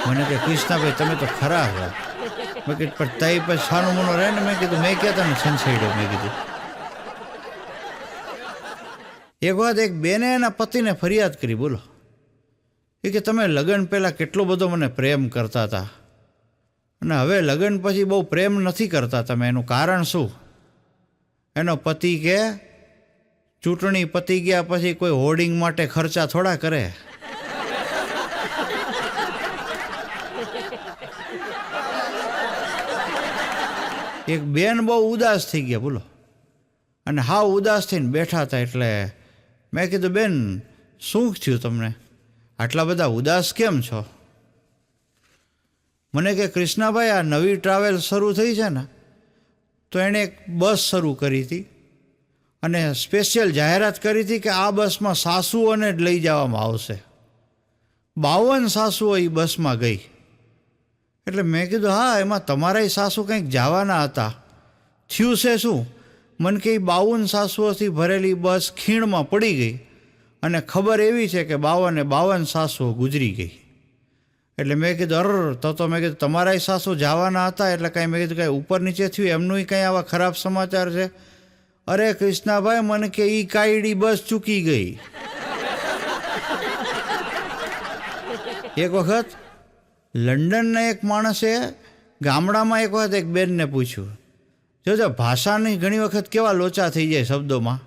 મને કે કૃષ્ણાભાઈ તમે તો ખરા છો. મેં કીધું પણ તઈ પછી સાનું મોનો રહે ને. મેં કીધું મેં ક્યાં તને છંછેડ્યો? મેં કીધું. એક વખત એક બેને એના પતિને ફરિયાદ કરી. બોલો, એ કે તમે લગ્ન પહેલાં કેટલો બધો મને પ્રેમ કરતા હતા અને હવે લગ્ન પછી બહુ પ્રેમ નથી કરતા તમે, એનું કારણ શું? એનો પતિ કે ચૂંટણી પતી ગયા પછી કોઈ હોર્ડિંગ માટે ખર્ચા થોડા કરે. એક બેન બહુ ઉદાસ થઈ ગયા. બોલો, અને હા ઉદાસ થઈને બેઠા હતા. એટલે મેં કીધું બેન શું થયું તમને? આટલા બધા ઉદાસ કેમ છો? મને કે કૃષ્ણાભાઈ આ નવી ટ્રાવેલ શરૂ થઈ છે ને, તો એણે એક બસ શરૂ કરી હતી અને સ્પેશિયલ જાહેરાત કરી હતી કે આ બસમાં સાસુઓને જ લઈ જવામાં આવશે. 52 સાસુઓ એ બસમાં ગઈ. એટલે મેં કીધું હા એમાં તમારા સાસુ કંઈક જવાના હતા, થયું છે શું? મને કે 52 સાસુઓથી ભરેલી બસ ખીણમાં પડી ગઈ અને ખબર એવી છે કે 52 સાસુઓ ગુજરી ગઈ. એટલે મેં કીધું તો મેં કીધું તમારા સાસુ જવાના હતા એટલે કાંઈ મેં કીધું કાંઈ ઉપર નીચે થયું એમનું કંઈ આવા ખરાબ સમાચાર છે? અરે કૃષ્ણાભાઈ મને કે ઈ કાયડી બસ ચૂકી ગઈ. એક વખત લંડનના એક માણસે ગામડામાં એક વખત એક બેનને પૂછ્યું. જોજો ભાષાની ઘણી વખત કેવા લોચા થઈ જાય શબ્દોમાં.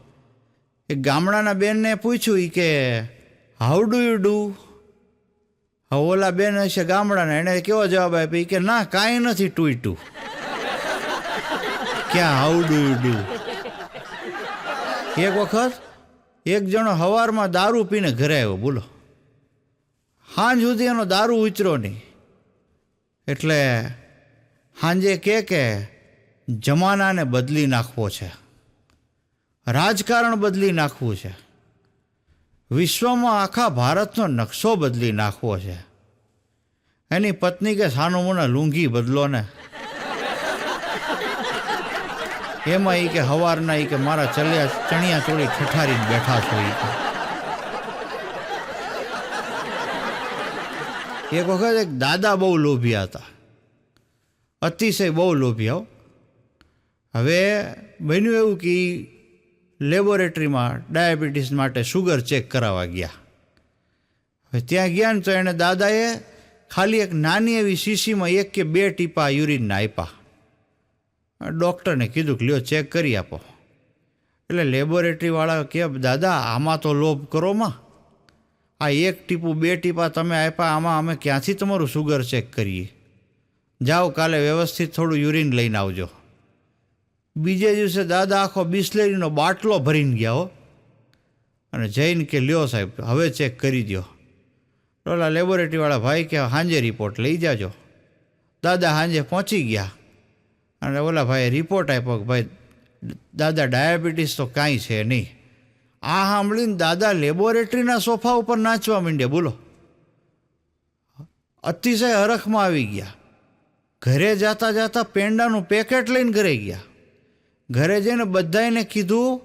એક ગામડાના બેનને પૂછ્યું એ કે હાઉ ડુ યુ ડુ? હવે ઓલા બેન હશે ગામડાના, એણે કેવો જવાબ આપ્યો કે ના કાંઈ નથી ટુ. ક્યાં હાઉ ડુ યુ ડુ? એક વખત એક જણો સવારમાં દારૂ પીને ઘરે આવ્યો. બોલો, સાંજ સુધી એનો દારૂ ઉતર્યો નહીં. એટલે સાંજે કે જમાનાને બદલી નાખવો છે, રાજકારણ બદલી નાખવું છે, વિશ્વમાં આખા ભારતનો નકશો બદલી નાખવો છે. એની પત્ની કે સાનું મને લુંગી બદલો ને. એમાં એ કે હવારના એ કે મારા ચણિયા ચોળી ઠઠારીને બેઠા છો એ કે. એક વખત એક દાદા બહુ લોભિયા હતા, અતિશય બહુ લોભિયા. હવે બન્યું એવું કે લેબોરેટરીમાં ડાયાબિટીસ માટે શુગર ચેક કરાવવા ગયા. હવે ત્યાં ગયા ને તો એણે દાદાએ ખાલી એક નાની એવી શીશીમાં 1 કે 2 ટીપા યુરિનના આપ્યા. ડૉક્ટરને કીધું કે લ્યો ચેક કરી આપો. એટલે લેબોરેટરીવાળા કહે દાદા આમાં તો લોભ કરોમાં, આ 1 ટીપું 2 ટીપા તમે આપ્યા, આમાં અમે ક્યાંથી તમારું શુગર ચેક કરીએ? જાઓ કાલે વ્યવસ્થિત થોડું યુરિન લઈને આવજો. બીજે દિવસે દાદા આખો બિસ્લેરીનો બાટલો ભરીને ગયા હો, અને જઈને કે લ્યો સાહેબ હવે ચેક કરી દો. ઓલા લેબોરેટરીવાળા ભાઈ કે સાંજે રિપોર્ટ લઈ જાજો. દાદા સાંજે પહોંચી ગયા અને ઓલા ભાઈએ રિપોર્ટ આપ્યો કે ભાઈ દાદા ડાયાબિટીસ તો કાંઈ છે નહીં. આ સાંભળીને દાદા લેબોરેટરીના સોફા ઉપર નાચવા માંડ્યા. બોલો, અતિશય હરખમાં આવી ગયા. ઘરે જતા જતા પેંડાનું પેકેટ લઈને ઘરે ગયા. ઘરે જઈને બધાને કીધું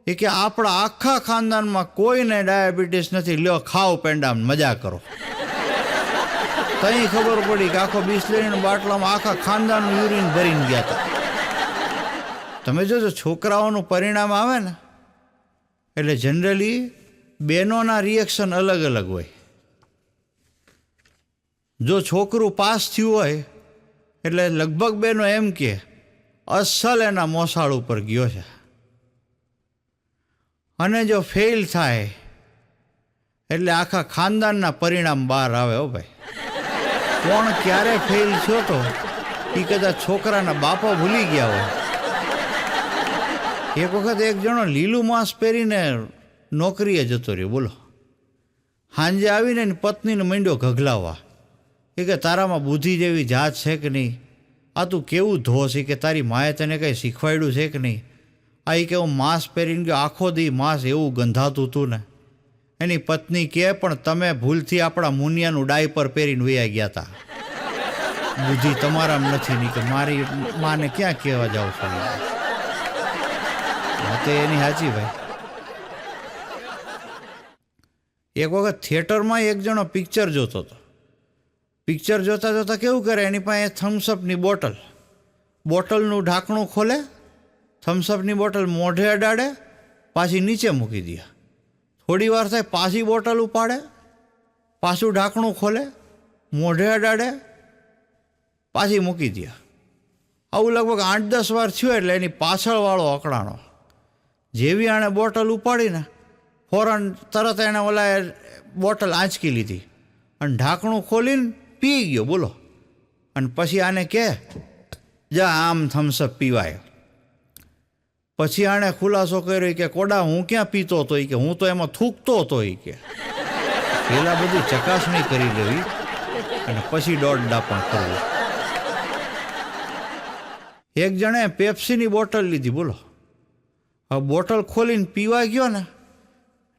એ કે આપણા આખા ખાનદાનમાં કોઈને ડાયાબિટીસ નથી, લ્યો ખાઓ પેંડામાં મજા કરો. તઈ ખબર પડી કે આખો બિસ્લેરીના બાટલામાં આખા ખાનદાનનું યુરિન ભરીને ગયા હતા. તમે જોજો છોકરાઓનું પરિણામ આવે ને એટલે જનરલી બહેનોના રિએક્શન અલગ અલગ હોય. જો છોકરું પાસ થયું હોય એટલે લગભગ બહેનો એમ કે અસલ એના મોસાળ ઉપર ગયો છે. અને જો ફેલ થાય એટલે આખા ખાનદાનના પરિણામ બહાર આવે. હો ભાઈ, કોણ ક્યારે ફેલ થયો તો એ કદાચ છોકરાના બાપા ભૂલી ગયા હોય. એક વખત એક જણો લીલું માંસ પહેરીને નોકરીએ જતો રહ્યો. બોલો, સાંજે આવીને એની પત્નીને માંડ્યો ગગલાવવા. એ કે તારામાં બુદ્ધિ જેવી જાત છે કે નહીં? આ તું કેવું ધોસ? કે તારી માએ તને કંઈ શીખવાડ્યું છે કે નહીં? આ કે હું માંસ પહેરીને ગયો, આખો દી માંસ એવું ગંધાતું હતું ને. એની પત્ની કહે પણ તમે ભૂલથી આપણા મુનિયાનું ડાયપર પહેરીને વયા ગયા હતા. બુદ્ધિ તમારામાં નથી નહીં કે મારી માને ક્યાં કહેવા જાવ છો? હા તો એની સાચી ભાઈ. એક વખત થિયેટરમાં એક જણો પિક્ચર જોતો હતો. પિક્ચર જોતા જોતા કેવું કરે, એની પાસે થમ્સઅપની બોટલનું ઢાંકણું ખોલે, થમ્સઅપની બોટલ મોઢે અડાડે, પાછી નીચે મૂકી દે. થોડી વાર થાય પાછી બોટલ ઉપાડે, પાછું ઢાંકણું ખોલે, મોઢે અડાડે, પાછી મૂકી દે. આવું લગભગ 8-10 વાર થયું એટલે એની પાછળવાળો અકળાણો. જેવી આણે બોટલ ઉપાડીને ફોરન તરત એણે ઓલા બોટલ આંચકી લીધી અને ઢાંકણું ખોલીને પી ગયો. બોલો, અને પછી આને કહે જા આમ થમ્સઅપ પીવાય. પછી આણે ખુલાસો કર્યો કે કોડા હું ક્યાં પીતો હતો, કે હું તો એમાં થૂકતો હતો. કે પહેલાં બધી ચકાસણી કરી લેવી અને પછી દોઢ ડાપણ કરવું. એક જણે પેપ્સીની બોટલ લીધી. બોલો, હવે બોટલ ખોલીને પીવા ગયો ને,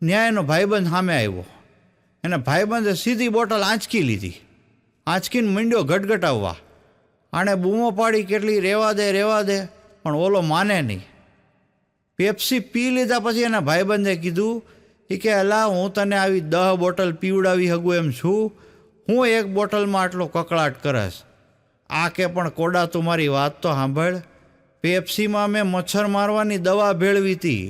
ન્યાયનો ભાઈબંધ સામે આવ્યો. એના ભાઈબંધે સીધી બોટલ આંચકી લીધી. આંચકીને માંડ્યો ગટગટાવવા. આણે બૂમો પાડી કેટલી રહેવા દે, પણ ઓલો માને નહીં. પેપ્સી પી લીધા પછી એના ભાઈબંધે કીધું કે અલા હું તને આવી 10 બોટલ પીવડાવી શકું એમ છું, હું એક બોટલમાં આટલો કકળાટ કરસ. આ કે પણ કોડા તું મારી વાત તો સાંભળ, પેપ્સીમાં મેં મચ્છર મારવાની દવા ભેળવી હતી.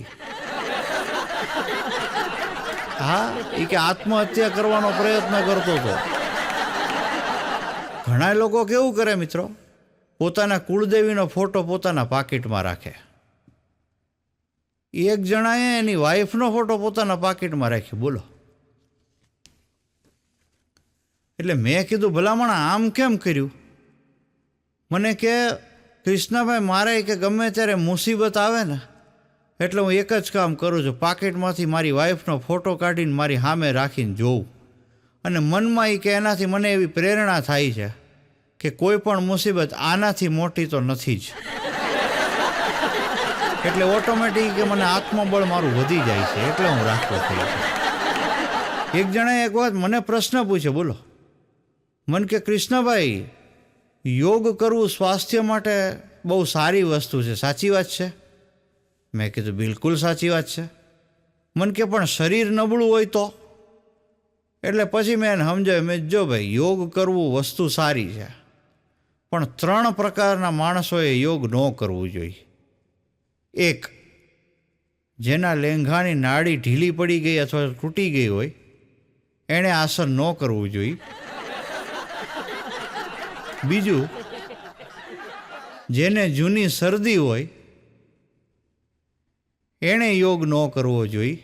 હા, એ કે આત્મહત્યા કરવાનો પ્રયત્ન કરતો હતો. ઘણા લોકો કેવું કરે મિત્રો, પોતાના કુળદેવીનો ફોટો પોતાના પાકીટમાં રાખે. એક જણાએ એની વાઈફનો ફોટો પોતાના પાકીટમાં રાખ્યો. બોલો, એટલે મેં કીધું ભલામણ આમ કેમ કર્યું? મને કે કૃષ્ણભાઈ મારે કે ગમે ત્યારે મુસીબત આવે ને એટલે હું એક જ કામ કરું છું, પાકીટમાંથી મારી વાઈફનો ફોટો કાઢીને મારી સામે રાખીને જોઉં. અને મનમાં કે એનાથી મને એવી પ્રેરણા થાય છે કે કોઈ પણ મુસીબત આનાથી મોટી તો નથી જ. એટલે ઓટોમેટિક કે મને આત્મબળ મારું વધી જાય છે, એટલે હું રાખતો થઈ છું. એક જણાએ એક વાત મને પ્રશ્ન પૂછ્યો. બોલો, મન કે કૃષ્ણભાઈ યોગ કરવું સ્વાસ્થ્ય માટે બહુ સારી વસ્તુ છે, સાચી વાત છે? મેં કીધું બિલકુલ સાચી વાત છે. મને કે પણ શરીર નબળું હોય તો? એટલે પછી મેં એને સમજાવ્યું, મેં જો ભાઈ યોગ કરવું વસ્તુ સારી છે, પણ 3 પ્રકારના માણસોએ યોગ ન કરવું જોઈએ. એક, જેના લેંઘાની નાડી ઢીલી પડી ગઈ અથવા તૂટી ગઈ હોય એણે આસન ન કરવું જોઈએ. બીજું, જેને જૂની શરદી હોય એણે યોગ ન કરવો જોઈએ.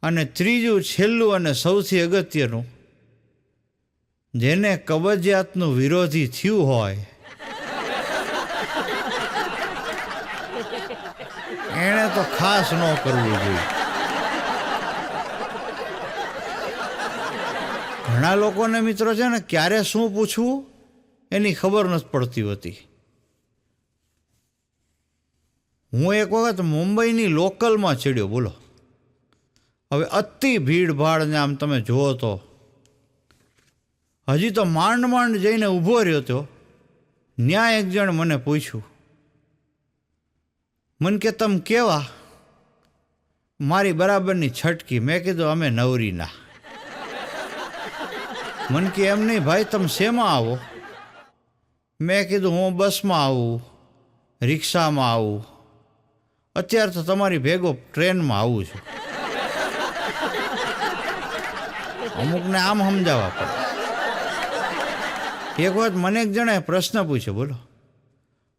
અને ત્રીજું, છેલ્લું અને સૌથી અગત્યનું, જેને કબજિયાતનું વિરોધી થયું હોય એણે તો ખાસ ન કરવું જોઈએ. ઘણા લોકોને મિત્રો છે ને ક્યારે શું પૂછવું એની ખબર નથી પડતી હોતી. હું એક વખત મુંબઈની લોકલમાં ચડ્યો, બોલો. હવે અતિ ભીડભાડને આમ તમે જુઓ તો હજી તો માંડ માંડ જઈને ઊભો રહ્યો હતો. ન્યા એક જણ મને પૂછ્યું, મને કે તમે કેવા? મારી બરાબરની છટકી. મેં કીધું અમે નવરીના. મને કે એમ નહીં ભાઈ, તમે શેમાં આવો? મેં કીધું હું બસમાં આવું, રિક્ષામાં આવું, અત્યારે તો તમારી ભેગો ટ્રેનમાં આવું છું. અમુકને આમ સમજાવવા પડે. એક વખત મને એક જણાએ પ્રશ્ન પૂછ્યો, બોલો.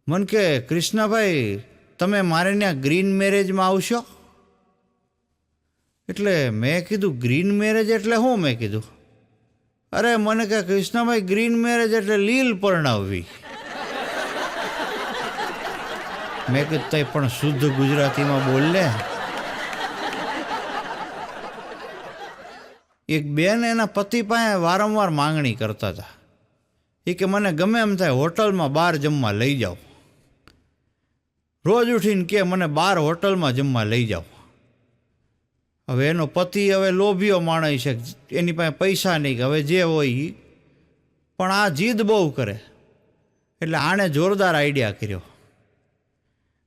મને કે કૃષ્ણભાઈ, તમે મારે ત્યાં ગ્રીન મેરેજમાં આવશો? એટલે મેં કીધું ગ્રીન મેરેજ એટલે શું? મેં કીધું, અરે મને કે કૃષ્ણભાઈ, ગ્રીન મેરેજ એટલે લીલ પરણાવવી. મેં કીધું તઈ પણ શુદ્ધ ગુજરાતીમાં બોલને. એક બેન એના પતિ પાસે વારંવાર માંગણી કરતા હતા. એ કે મને ગમે એમ થાય હોટલમાં બહાર જમવા લઈ જાઓ. રોજ ઉઠીને કે મને બહાર હોટલમાં જમવા લઈ જાઓ. હવે એનો પતિ હવે લોભીઓ માણસ છે, એની પાસે પૈસા નહીં કે હવે જે હોય એ, પણ આ જીદ બહુ કરે. એટલે આણે જોરદાર આઈડિયા કર્યો.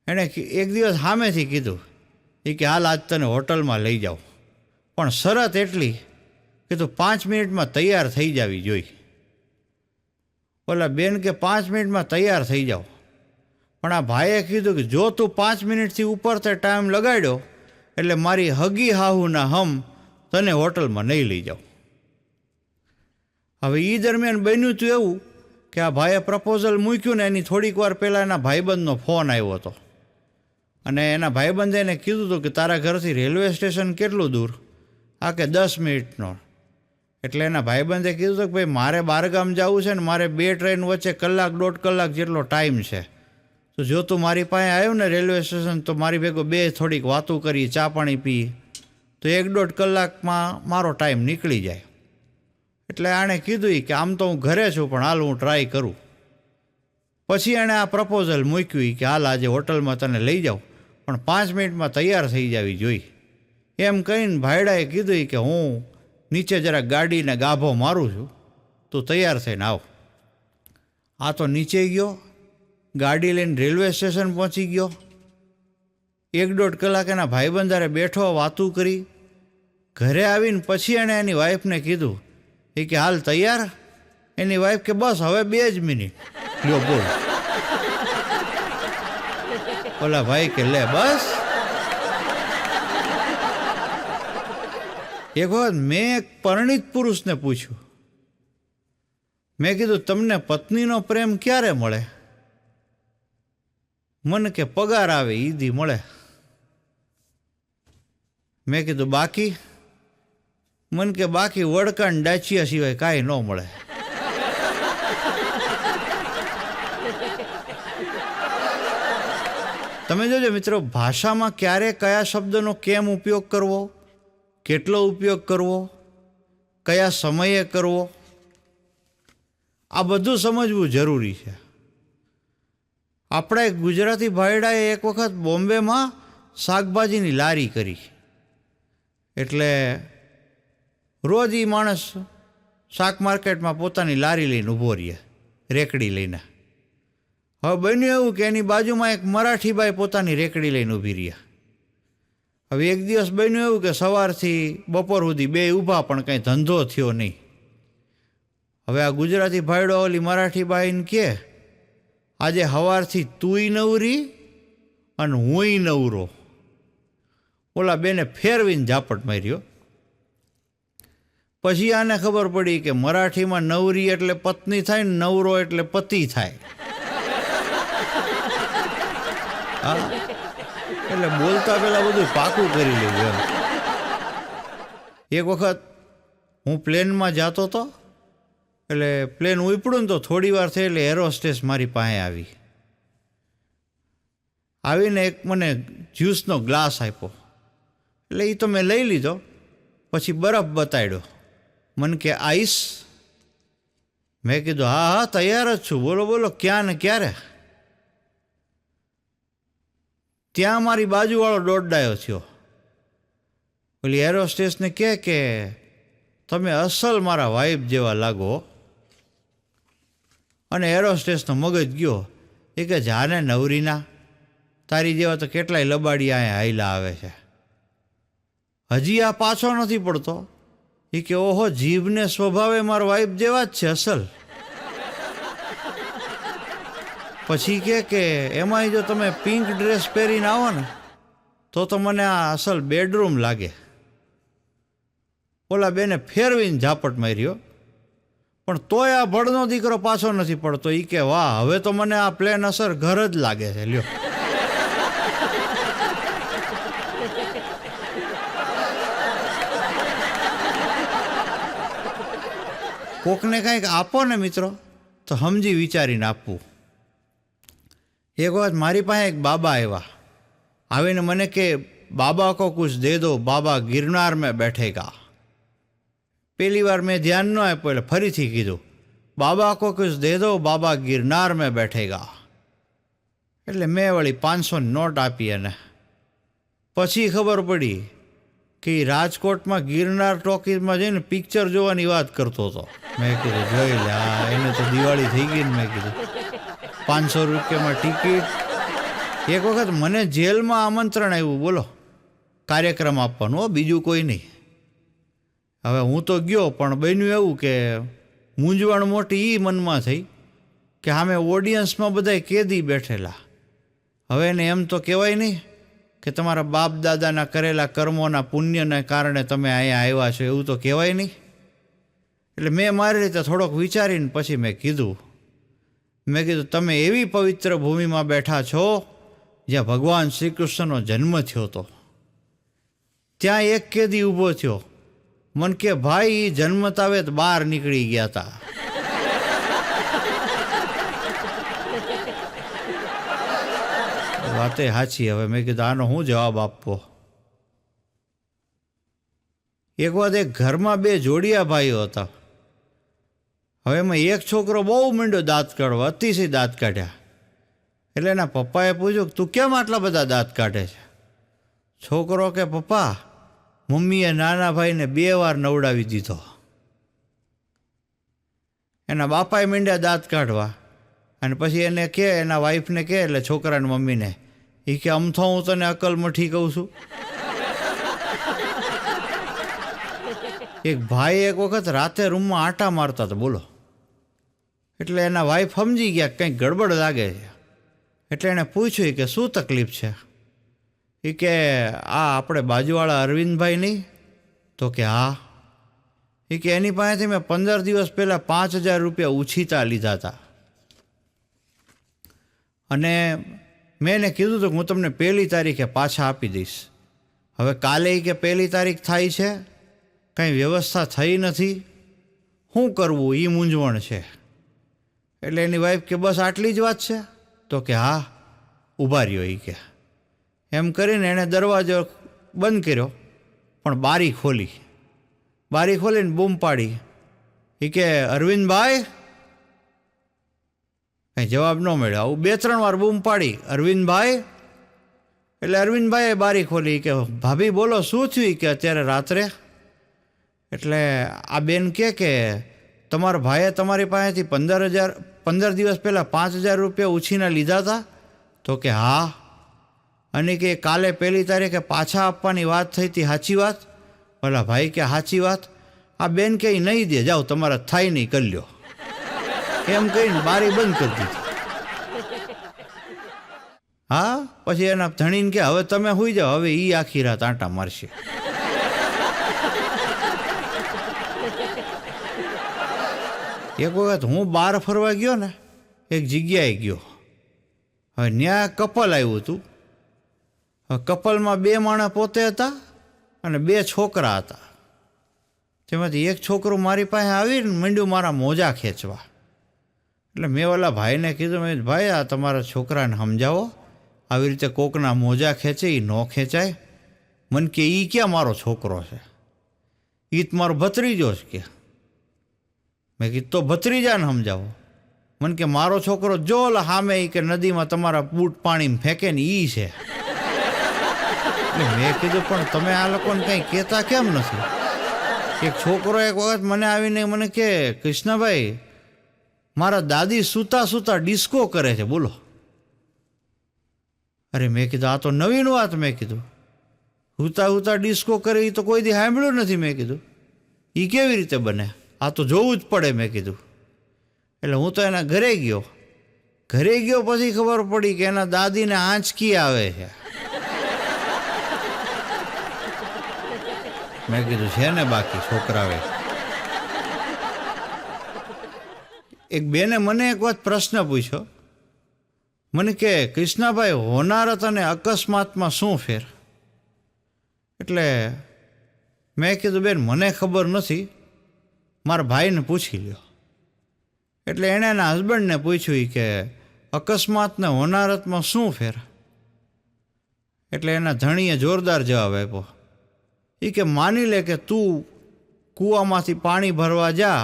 એણે એક દિવસ સામેથી કીધું, એ કે હાલ આજ તને હોટલમાં લઈ જાઓ, પણ શરત એટલી કે તું 5 મિનિટમાં તૈયાર થઈ જવી જોઈએ. ઓલા બેન કે 5 મિનિટમાં તૈયાર થઈ જાઓ. પણ આ ભાઈએ કીધું કે જો તું 5 મિનિટથી ઉપર તે ટાઈમ લગાડ્યો એટલે મારી હગી હાહુના હમ તને હોટલમાં નહીં લઈ જાઓ. હવે એ દરમિયાન બન્યું હતું એવું કે આ ભાઈએ પ્રપોઝલ મૂક્યું ને એની થોડીક વાર પહેલાં એના ભાઈબંધનો ફોન આવ્યો હતો. અને એના ભાઈબંધે એને કીધું હતું કે તારા ઘરથી રેલવે સ્ટેશન કેટલું દૂર? આ કે 10 મિનિટનો. એટલે એના ભાઈબંધે કીધું હતું કે ભાઈ મારે બહારગામ જવું છે ને મારે 2 ટ્રેન વચ્ચે 1-1.5 કલાક જેટલો ટાઈમ છે. તો જો તું મારી પાસે આવ્યો ને રેલવે સ્ટેશન તો મારી ભેગો બે થોડીક વાતો કરી, ચા પાણી પી, તો 1-1.5 કલાકમાં મારો ટાઈમ નીકળી જાય. એટલે આણે કીધું કે આમ તો હું ઘરે છું પણ હાલ હું ટ્રાય કરું. પછી એણે આ પ્રપોઝલ મૂક્યું કે હાલ આજે હોટલમાં તને લઈ જાઉં પણ 5 મિનિટમાં તૈયાર થઈ જવી જોઈએ. એમ કહીને ભાઈડાએ કીધું કે હું નીચે જરા ગાડીને ગાભો મારું છું, તું તૈયાર થઈને આવ. આ તો નીચે ગયો, ગાડી લઈને રેલવે સ્ટેશન પહોંચી ગયો. 1-1.5 કલાક એના ભાઈબંધારે બેઠો, વાતું કરી. ઘરે આવીને પછી એણે એની વાઈફને કીધું એ કે હાલ તૈયાર? એની વાઈફ કે બસ હવે 2 જ મિનિટ. લ્યો બોલ. ઓલા ભાઈ કે લે બસ. એક વખત મેં એક પરિણીત પુરુષને પૂછ્યું, મેં કીધું તમને પત્નીનો પ્રેમ ક્યારે મળે? મને કે પગાર આવે ઈદી મળે. મેં કીધું બાકી? મને કે બાકી વડકાન ડાચિયા સિવાય કાંઈ ન મળે. તમે જોજો મિત્રો, ભાષામાં ક્યારે કયા શબ્દનો કેમ ઉપયોગ કરવો, કેટલો ઉપયોગ કરવો, કયા સમયે કરવો, આ બધું સમજવું જરૂરી છે. આપણા એક ગુજરાતી ભાઈડાએ એક વખત બોમ્બેમાં શાકભાજીની લારી કરી. એટલે રોજ એ માણસ શાક માર્કેટમાં પોતાની લારી લઈને ઊભો રહે, રેકડી લઈને. હવે બન્યું એવું કે એની બાજુમાં એક મરાઠી બાઈ પોતાની રેકડી લઈને ઊભી રહ્યા. હવે એક દિવસ બન્યું એવું કે સવારથી બપોર સુધી બે ઊભા પણ કંઈ ધંધો થયો નહીં. હવે આ ગુજરાતી ભાઈડો ઓલી મરાઠી બાઈને કહે, આજે સવારથી તુંય નવરી અને હુંય નવરો. ઓલા બેને ફેરવીને ઝાપટ માર્યો. પછી આને ખબર પડી કે મરાઠીમાં નવરી એટલે પત્ની થાય ને નવરો એટલે પતિ થાય. હા, એટલે બોલતા પહેલાં બધું પાકું કરી લેવું એમ. એક વખત હું પ્લેનમાં જતો હતો, એટલે પ્લેન ઉપડ્યું ને તો થોડી વાર થઈ એટલે એરોસ્ટેસ મારી પાસે આવીને એક મને જ્યુસનો ગ્લાસ આપ્યો. એટલે એ તો મેં લઈ લીધો. પછી બરફ બતાડ્યો. મને કે આઈસ. મેં કીધું હા હા તૈયાર જ છું, બોલો બોલો ક્યાં ને ક્યારે. ત્યાં મારી બાજુવાળો દોડાયો થયો. ઓલી એરોસ્ટેસને કહે કે તમે અસલ મારા વાઈફ જેવા લાગો. અને એરોસ્ટેસનો મગજ ગયો. એ કે જાને નવરીના, તારી જેવા તો કેટલાય લબાડી અહીંયા હાઈલા આવે છે. હજી આ પાછો નથી પડતો. એ કે ઓહો, જીભને સ્વભાવે મારા વાઈફ જેવા જ છે અસલ. પછી કે એમાંય જો તમે પિંક ડ્રેસ પહેરીને આવો ને તો મને આ અસલ બેડરૂમ લાગે. ઓલા બેને ફેરવીને ઝાપટ માર્યો. પણ તોય આ ભડનો દીકરો પાછો નથી પડતો. એ કે વાહ, હવે તો મને આ પ્લેન અસર ઘર જ લાગે છે. લ્યો, કોકને કંઈક આપો ને મિત્રો તો સમજી વિચારીને આપવું. એક વખત મારી પાસે એક બાબા આવ્યા. આવીને મને કે બાબા કો કુછ દે દો, બાબા ગિરનાર મેં બેઠેગા. પહેલી વાર મેં ધ્યાન ન આપ્યું એટલે ફરીથી કીધું, બાબા કો કુછ દે દો, બાબા ગિરનાર મેં બેઠેગા. એટલે મેં વળી 500 નોટ આપી. અને પછી ખબર પડી કે રાજકોટમાં ગિરનાર ટોકીઝમાં જઈને પિક્ચર જોવાની વાત કરતો હતો. મેં કીધું જોઈ લે, એને તો દિવાળી થઈ ગઈ ને. મેં કીધું 500 રૂપિયામાં ટિકિટ. એક વખત મને જેલમાં આમંત્રણ આવ્યું, બોલો, કાર્યક્રમ આપવાનું, બીજું કોઈ નહીં. હવે હું તો ગયો, પણ બન્યું એવું કે મૂંઝવણ મોટી એ મનમાં થઈ કે સામે ઓડિયન્સમાં બધાય કેદી બેઠેલા. હવે એને એમ તો કહેવાય નહીં કે તમારા બાપ દાદાના કરેલા કર્મોના પુણ્યને કારણે તમે અહીંયા આવ્યા છો, એવું તો કહેવાય નહીં. એટલે મેં મારી રીતે થોડોક વિચારીને પછી મેં કીધું તમે એવી પવિત્ર ભૂમિમાં બેઠા છો જ્યાં ભગવાન શ્રી કૃષ્ણનો જન્મ થયો હતો. ત્યાં એક કેદી ઊભો થયો. મન કે ભાઈ જન્મતાવે તો બહાર નીકળી ગયા હતા. વાતે સાચી. હવે મેં કીધું આનો શું જવાબ આપવો. એક વાત, એક ઘરમાં બે જોડિયા ભાઈઓ હતા. હવે એમાં એક છોકરો બહુ મીંડો દાંત કાઢવા, અતિશય દાંત કાઢ્યા. એટલે એના પપ્પાએ પૂછ્યું કે તું કેમ આટલા બધા દાંત કાઢે છે? છોકરો કે પપ્પા, મમ્મીએ નાના ભાઈને 2 વાર નવડાવી દીધો. એના બાપાએ મીંડ્યા દાંત કાઢવા. અને પછી એને કહે, એના વાઈફને કહે, એટલે છોકરાની મમ્મીને, એ કે અમથો હું તને અકલમઠી કહું છું. એક ભાઈ એક વખત રાતે રૂમમાં આંટા મારતા હતા, બોલો. એટલે એના વાઈફ સમજી ગયા કંઈક ગડબડ લાગે છે. એટલે એણે પૂછ્યું કે શું તકલીફ છે? એ કે આ આપણે બાજુવાળા અરવિંદભાઈ નહીં? તો કે હા. એ કે એની પાસેથી મેં 15 દિવસ પહેલાં 5000 રૂપિયા ઉછીતા લીધા હતા. અને મેં એને કીધું હતું કે હું તમને 1લી તારીખે પાછા આપી દઈશ. હવે કાલે કે 1લી તારીખ થાય છે, કંઈ વ્યવસ્થા થઈ નથી, શું કરવું એ મૂંઝવણ છે. એટલે એની વાઈફ કે બસ આટલી જ વાત છે? તો કે હા. ઊભા રહ્યો. એ કે એમ કરીને એણે દરવાજો બંધ કર્યો, પણ બારી ખોલી. બારી ખોલીને બૂમ પાડી. એ કે અરવિંદભાઈ. કંઈ જવાબ ન મળ્યો. આવું 2-3 વાર બૂમ પાડી, અરવિંદભાઈ. એટલે અરવિંદભાઈએ બારી ખોલી. કે ભાભી બોલો, શું થયું? કે અત્યારે રાત્રે. એટલે આ બેન કે તમારા ભાઈએ તમારી પાસેથી 5000 15 દિવસ પહેલાં 5,000 રૂપિયા ઉછીના લીધા હતા? તો કે હા. અને કે કાલે 1 તારીખે પાછા આપવાની વાત થઈ હતી, સાચી વાત? ભલા ભાઈ કે સાચી વાત. આ બેન કે નહીં દે, જાઓ તમારા થાય નહીં, કરી લ્યો એમ કહીને બારી બંધ કરી દીધી. હા, પછી એના ધણીને કે હવે તમે સુઈ જાઓ, હવે એ આખી રાત આંટા મારશે. એક વખત હું બહાર ફરવા ગયો ને, એક જગ્યાએ ગયો. હવે ત્યાં કપલ આવ્યું હતું. હવે કપલમાં 2 માણસ પોતે હતા અને 2 છોકરા હતા. તેમાંથી એક છોકરો મારી પાસે આવીને મંડ્યું મારા મોજા ખેંચવા. એટલે મેં ઓલા ભાઈને કીધું, મેં ભાઈ આ તમારા છોકરાને સમજાવો, આવી રીતે કોકના મોજા ખેંચે એ ન ખેંચાય. મને કે એ ક્યાં મારો છોકરો છે, એ તો મારો ભત્રીજો છે કે. મેં કીધું તો ભત્રીજાને સમજાવો. મને કે મારો છોકરો જો ઓલા સામે કે નદીમાં તમારા બૂટ પાણીમાં ફેંકે ને એ છે. એટલે મેં કીધું પણ તમે આ લોકોને કંઈ કહેતા કેમ નથી? એક છોકરો એક વખત મને આવીને મને કે, કૃષ્ણભાઈ મારા દાદી સૂતા સૂતા ડિસ્કો કરે છે, બોલો. અરે મેં કીધું આ તો નવીન વાત. મેં કીધું સૂતા સૂતા ડિસ્કો કરે એ તો કોઈ દી સાંભળ્યું નથી. મેં કીધું એ કેવી રીતે બને? આ તો જોવું જ પડે. મેં કીધું એટલે હું તો એના ઘરે ગયો. ઘરે ગયો પછી ખબર પડી કે એના દાદીને આંચકી આવે છે. મેં કીધું છે ને બાકી છોકરાવે. એક બેને મને એક વાત પ્રશ્ન પૂછ્યો. મને કે કૃષ્ણાભાઈ હોનારત અને અકસ્માતમાં શું ફેર? એટલે મેં કીધું બેન મને ખબર નથી, મારા ભાઈને પૂછી લ્યો. એટલે એણે એના હસબન્ડને પૂછ્યું કે અકસ્માત ને હોનારતમાં શું ફેર? એટલે એના ધણીએ જોરદાર જવાબ આપ્યો. એ કે માની લે કે તું કૂવામાંથી પાણી ભરવા જા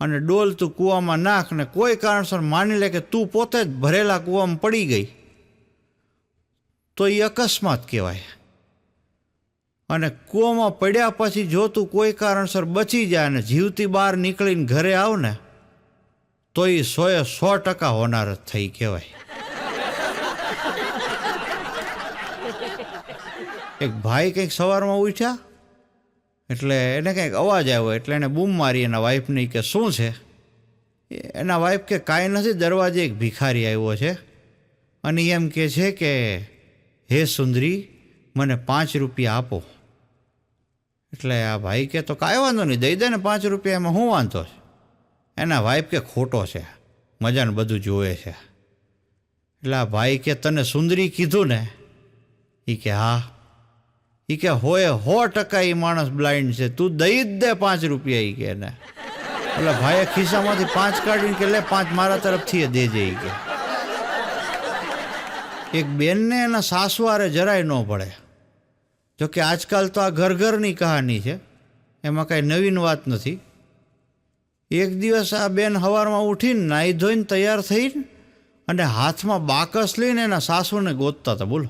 અને ડોલ તું કૂવામાં નાખ ને કોઈ કારણસર માની લે કે તું પોતે જ ભરેલા કૂવામાં પડી ગઈ તો એ અકસ્માત કહેવાય. અને કૂવામાં પડ્યા પછી જો તું કોઈ કારણસર બચી જાય અને જીવતી બહાર નીકળીને ઘરે આવ ને તો એ 100% હોનારત થઈ કહેવાય. એક ભાઈ કંઈક સવારમાં ઉઠ્યા એટલે એને કંઈક અવાજ આવ્યો એટલે એને બૂમ મારી એના વાઈફને કે શું છે? એના વાઈફ કે કાંઈ નથી, દરવાજે એક ભિખારી આવ્યો છે અને એમ કહે છે કે હે સુંદરી મને 5 રૂપિયા આપો. એટલે આ ભાઈ કે તો કાંઈ વાંધો નહીં, દઈ દે ને 5 રૂપિયા, એમાં શું વાંધો છે? એના વાઈફ કે ખોટો છે, મજાને બધું જોવે છે. એટલે આ ભાઈ કે તને સુંદરી કીધું ને? એ કે હા. એ કે હોય 100% એ માણસ બ્લાઇન્ડ છે, તું દઈ જ દે 5 રૂપિયા. એ કે ને એટલે ભાઈએ ખિસ્સામાંથી 5 કાઢીને કે લે 5 મારા તરફથી દેજે. એ કે એક બેનને એના સાસુવારે જરાય ન પડે. જોકે આજકાલ તો આ ઘર ઘરની કહાની છે, એમાં કાંઈ નવીન વાત નથી. એક દિવસ આ બેન સવારમાં ઉઠીને નાહી ધોઈને તૈયાર થઈને અને હાથમાં બાકસ લઈને એના સાસુને ગોતતા હતા, બોલો.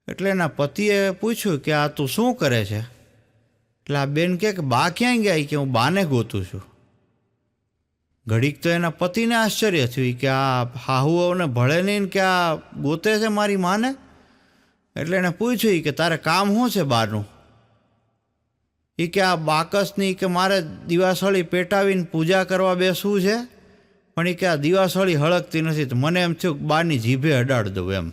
એટલે એના પતિએ પૂછ્યું કે આ તું શું કરે છે? એટલે આ બેન કે બા ક્યાં ગયા? કે હું બાને ગોતું છું. ઘડીક તો એના પતિને આશ્ચર્ય થયું કે આ હાહુઓને ભળે નહીં કે આ ગોતે છે મારી માને. એટલે એને પૂછ્યું કે તારે કામ શું છે બાનું? એ કે આ બાકસની કે મારે દિવાસળી પેટાવીને પૂજા કરવા બેસવું છે, પણ એ કે આ દિવાસળી હળગતી નથી, તો મને એમ થયું બાની જીભે અડાડ દઉં એમ.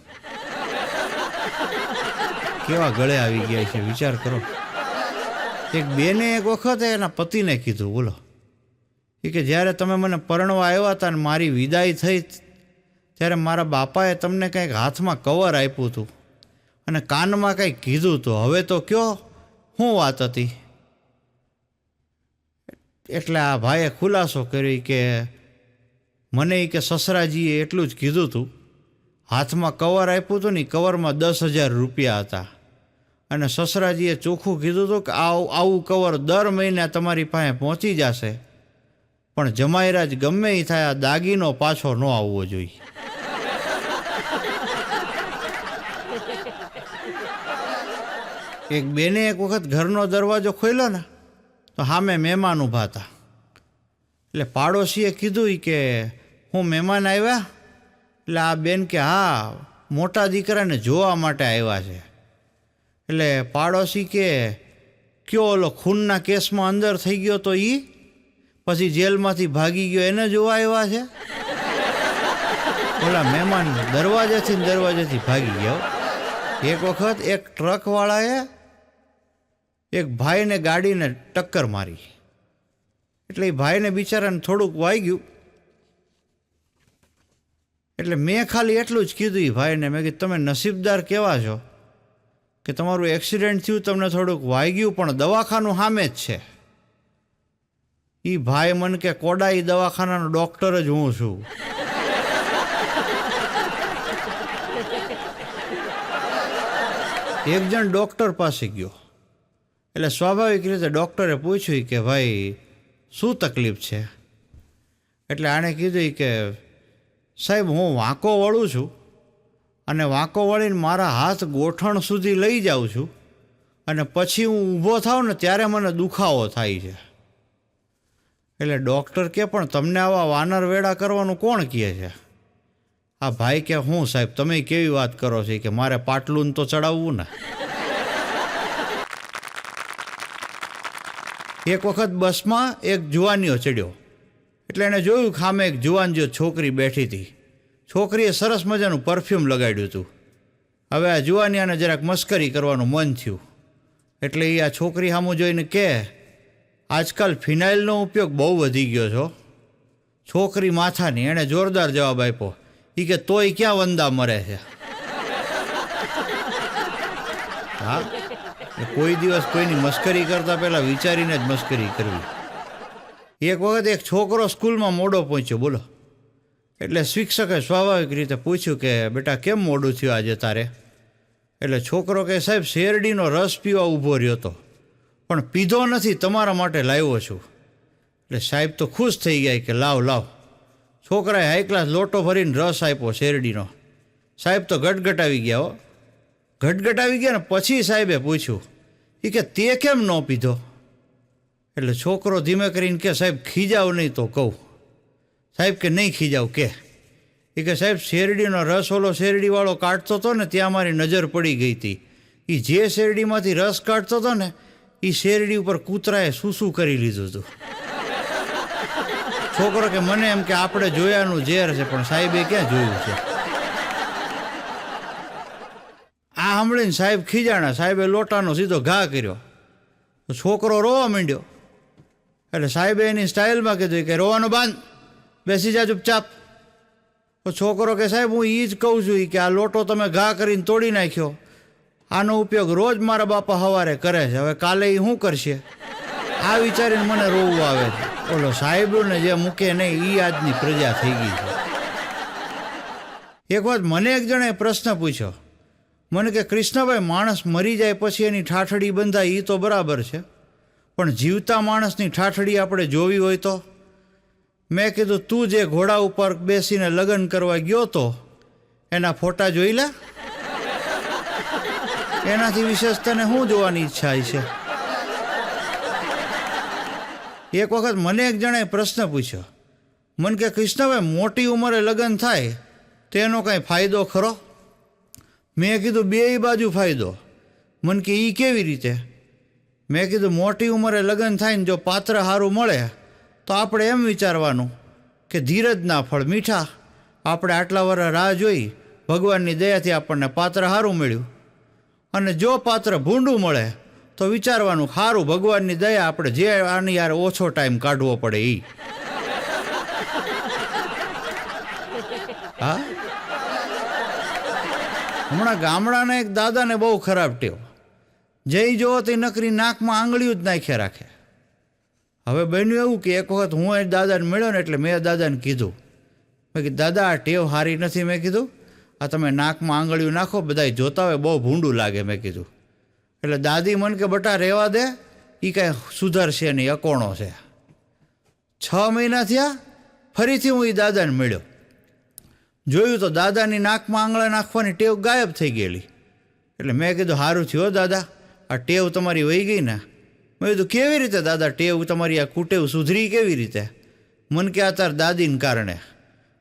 કેવા ગળે આવી ગયા છે વિચાર કરો. એક બેને એક વખત એના પતિને કીધું, બોલો, એ કે જ્યારે તમે મને પરણવા આવ્યા હતા ને મારી વિદાય થઈ ત્યારે મારા બાપાએ તમને કંઈક હાથમાં કવર આપ્યું હતું અને કાનમાં કંઈક કીધું હતું, હવે તો કયો શું વાત હતી? એટલે આ ભાઈએ ખુલાસો કર્યો કે મને કે સસરાજીએ એટલું જ કીધું હતું, હાથમાં કવર આપ્યું હતું ને કવરમાં 10,000 રૂપિયા હતા અને સસરાજીએ ચોખ્ખું કીધું હતું કે આવું કવર દર મહિને તમારી પાસે પહોંચી જશે, પણ જમાઈરાજ ગમે એ થાય આ દાગીનો પાછો ન આવવો જોઈએ. એક બેને એક વખત ઘરનો દરવાજો ખોલ્યો ને તો સામે મહેમાન ઊભા હતા. એટલે પાડોશીએ કીધું કે હું મહેમાન આવ્યા? એટલે આ બેન કે હા, મોટા દીકરાને જોવા માટે આવ્યા છે. એટલે પાડોશી કે કયો ઓલો ખૂનના કેસમાં અંદર થઈ ગયો તો એ પછી જેલમાંથી ભાગી ગયો એને જોવા આવ્યા છે? ઓલા મહેમાન દરવાજેથી ભાગી ગયો. એક વખત એક ટ્રકવાળાએ એક ભાઈને ગાડીને ટક્કર મારી. એટલે એ ભાઈને બિચારાને થોડુંક વાગ્યું. એટલે મેં ખાલી એટલું જ કીધું એ ભાઈને, મેં કીધું તમે નસીબદાર કેવા છો કે તમારું એક્સિડન્ટ થયું, તમને થોડુંક વાગ્યું પણ દવાખાનું સામે જ છે. એ ભાઈ મને કે કોડા એ દવાખાનાનો ડૉક્ટર જ હું છું. એક જણ ડૉક્ટર પાસે ગયો. એટલે સ્વાભાવિક રીતે ડૉક્ટરે પૂછ્યું કે ભાઈ શું તકલીફ છે? એટલે આણે કીધું કે સાહેબ હું વાંકો વળું છું અને વાંકો વળીને મારા હાથ ગોઠણ સુધી લઈ જાઉં છું અને પછી હું ઊભો થાઉં ને ત્યારે મને દુખાવો થાય છે. એટલે ડૉક્ટર કે પણ તમને આવા વાનર વેડા કરવાનું કોણ કહે છે? આ ભાઈ કે હું સાહેબ તમે કેવી વાત કરો છો કે મારે પાટલું તો ચડાવવું ને. એક વખત બસમાં એક જુવાનીઓ ચડ્યો. એટલે એણે જોયું કે સામે એક જુવાન જો છોકરી બેઠી હતી. છોકરીએ સરસ મજાનું પરફ્યુમ લગાડ્યું હતું. હવે આ જુવાનિયાને જરાક મસ્કરી કરવાનું મન થયું. એટલે એ આ છોકરી સામું જોઈને કે આજકાલ ફિનાઇલનો ઉપયોગ બહુ વધી ગયો છો. છોકરી માથાની, એણે જોરદાર જવાબ આપ્યો. એ કે તોય ક્યાં વંદા મરે છે? હા, કોઈ દિવસ કોઈની મસ્કરી કરતાં પહેલાં વિચારીને જ મસ્કરી કરવી. એક વખત એક છોકરો સ્કૂલમાં મોડો પહોંચ્યો. બોલો. એટલે શિક્ષકે સ્વાભાવિક રીતે પૂછ્યું કે બેટા કેમ મોડું થયું આજે તારે? એટલે છોકરો કે સાહેબ શેરડીનો રસ પીવા ઊભો રહ્યો હતો પણ પીધો નથી, તમારા માટે લાવ્યો છું. એટલે સાહેબ તો ખુશ થઈ ગયા કે લાવ. છોકરાએ હાઈ ક્લાસ લોટો ભરીને રસ આપ્યો શેરડીનો. સાહેબ તો ગટગટાવી ગયા હો. ગટગટાવી ગયા ને પછી સાહેબે પૂછ્યું એ કે તે કેમ ન પીધો? એટલે છોકરો ધીમે કરીને કે સાહેબ ખીજાવ નહીં તો કહું. સાહેબ કે નહીં ખીજાવ કે. એ કે સાહેબ શેરડીનો રસ ઓલો શેરડીવાળો કાઢતો હતો ને ત્યાં મારી નજર પડી ગઈ હતી. એ જે શેરડીમાંથી રસ કાઢતો હતો ને એ શેરડી ઉપર કૂતરાએ સૂસું કરી લીધું હતું. છોકરો કે મને એમ કે આપણે જોયાનું ઝેર છે પણ સાહેબે ક્યાં જોયું છે? આ સાંભળીને સાહેબ ખીજાણા. સાહેબે લોટાનો સીધો ઘા કર્યો. તો છોકરો રોવા માંડ્યો. એટલે સાહેબે એની સ્ટાઇલમાં કીધું કે રોવાનું બાંધ, બેસી જા ચૂપચાપ. તો છોકરો કે સાહેબ હું એ જ કહું છું કે આ લોટો તમે ઘા કરીને તોડી નાખ્યો. આનો ઉપયોગ રોજ મારા બાપા સવારે કરે છે, હવે કાલે એ શું કરશે? આ વિચારીને મને રોવું આવે છે. ઓલો સાહેબને જે મૂકે નહીં એ આજની પ્રજા થઈ ગઈ છે. એક વાત મને એક જણે પ્રશ્ન પૂછ્યો. મને કે કૃષ્ણભાઈ માણસ મરી જાય પછી એની ઠાઠડી બંધાય એ તો બરાબર છે પણ જીવતા માણસની ઠાઠડી આપણે જોવી હોય તો? મેં કીધું તું જે ઘોડા ઉપર બેસીને લગ્ન કરવા ગયો તો એના ફોટા જોઈ લે. એનાથી વિશેષ તને શું જોવાની ઈચ્છા છે? એક વખત મને એક જણે પ્રશ્ન પૂછ્યો. મને કે કૃષ્ણભાઈ મોટી ઉંમરે લગ્ન થાય તો એનો કાંઈ ફાયદો ખરો? મેં કીધું બેય બાજુ ફાયદો. મને કે એ કેવી રીતે? મેં કીધું મોટી ઉંમરે લગ્ન થાય ને જો પાત્ર સારું મળે તો આપણે એમ વિચારવાનું કે ધીરજના ફળ મીઠા. આપણે આટલા વર્ષ રાહ જોઈ, ભગવાનની દયાથી આપણને પાત્ર સારું મળ્યું. અને જો પાત્ર ભૂંડું મળે તો વિચારવાનું સારું ભગવાનની દયા, આપણે જે આની યાર ઓછો ટાઈમ કાઢવો પડે એ. હા, હમણાં ગામડાના એક દાદાને બહુ ખરાબ ટેવ. જઈ જોવો તે નકરી નાકમાં આંગળીઓ જ નાખ્યા રાખે. હવે બન્યું એવું કે એક વખત હું એ દાદાને મળ્યો ને એટલે મેં દાદાને કીધું, મેં કીધું દાદા આ ટેવ સારી નથી. મેં કીધું આ તમે નાકમાં આંગળીઓ નાખો બધા જોતા હોય બહુ ભૂંડું લાગે. મેં કીધું એટલે દાદી મને કે બટા રહેવા દે, એ કાંઈ સુધરશે નહીં, અકોણો છે. 6 મહિના થયા ફરીથી હું એ દાદાને મળ્યો. જોયું તો દાદાની નાકમાં આંગળા નાખવાની ટેવ ગાયબ થઈ ગયેલી. એટલે મેં કીધું સારું થયું દાદા, આ ટેવ તમારી વહી ગઈ ને. મેં કીધું કેવી રીતે દાદા ટેવ તમારી આ કુટેવ સુધરી કેવી રીતે? મને કે આ તાર દાદીને કારણે.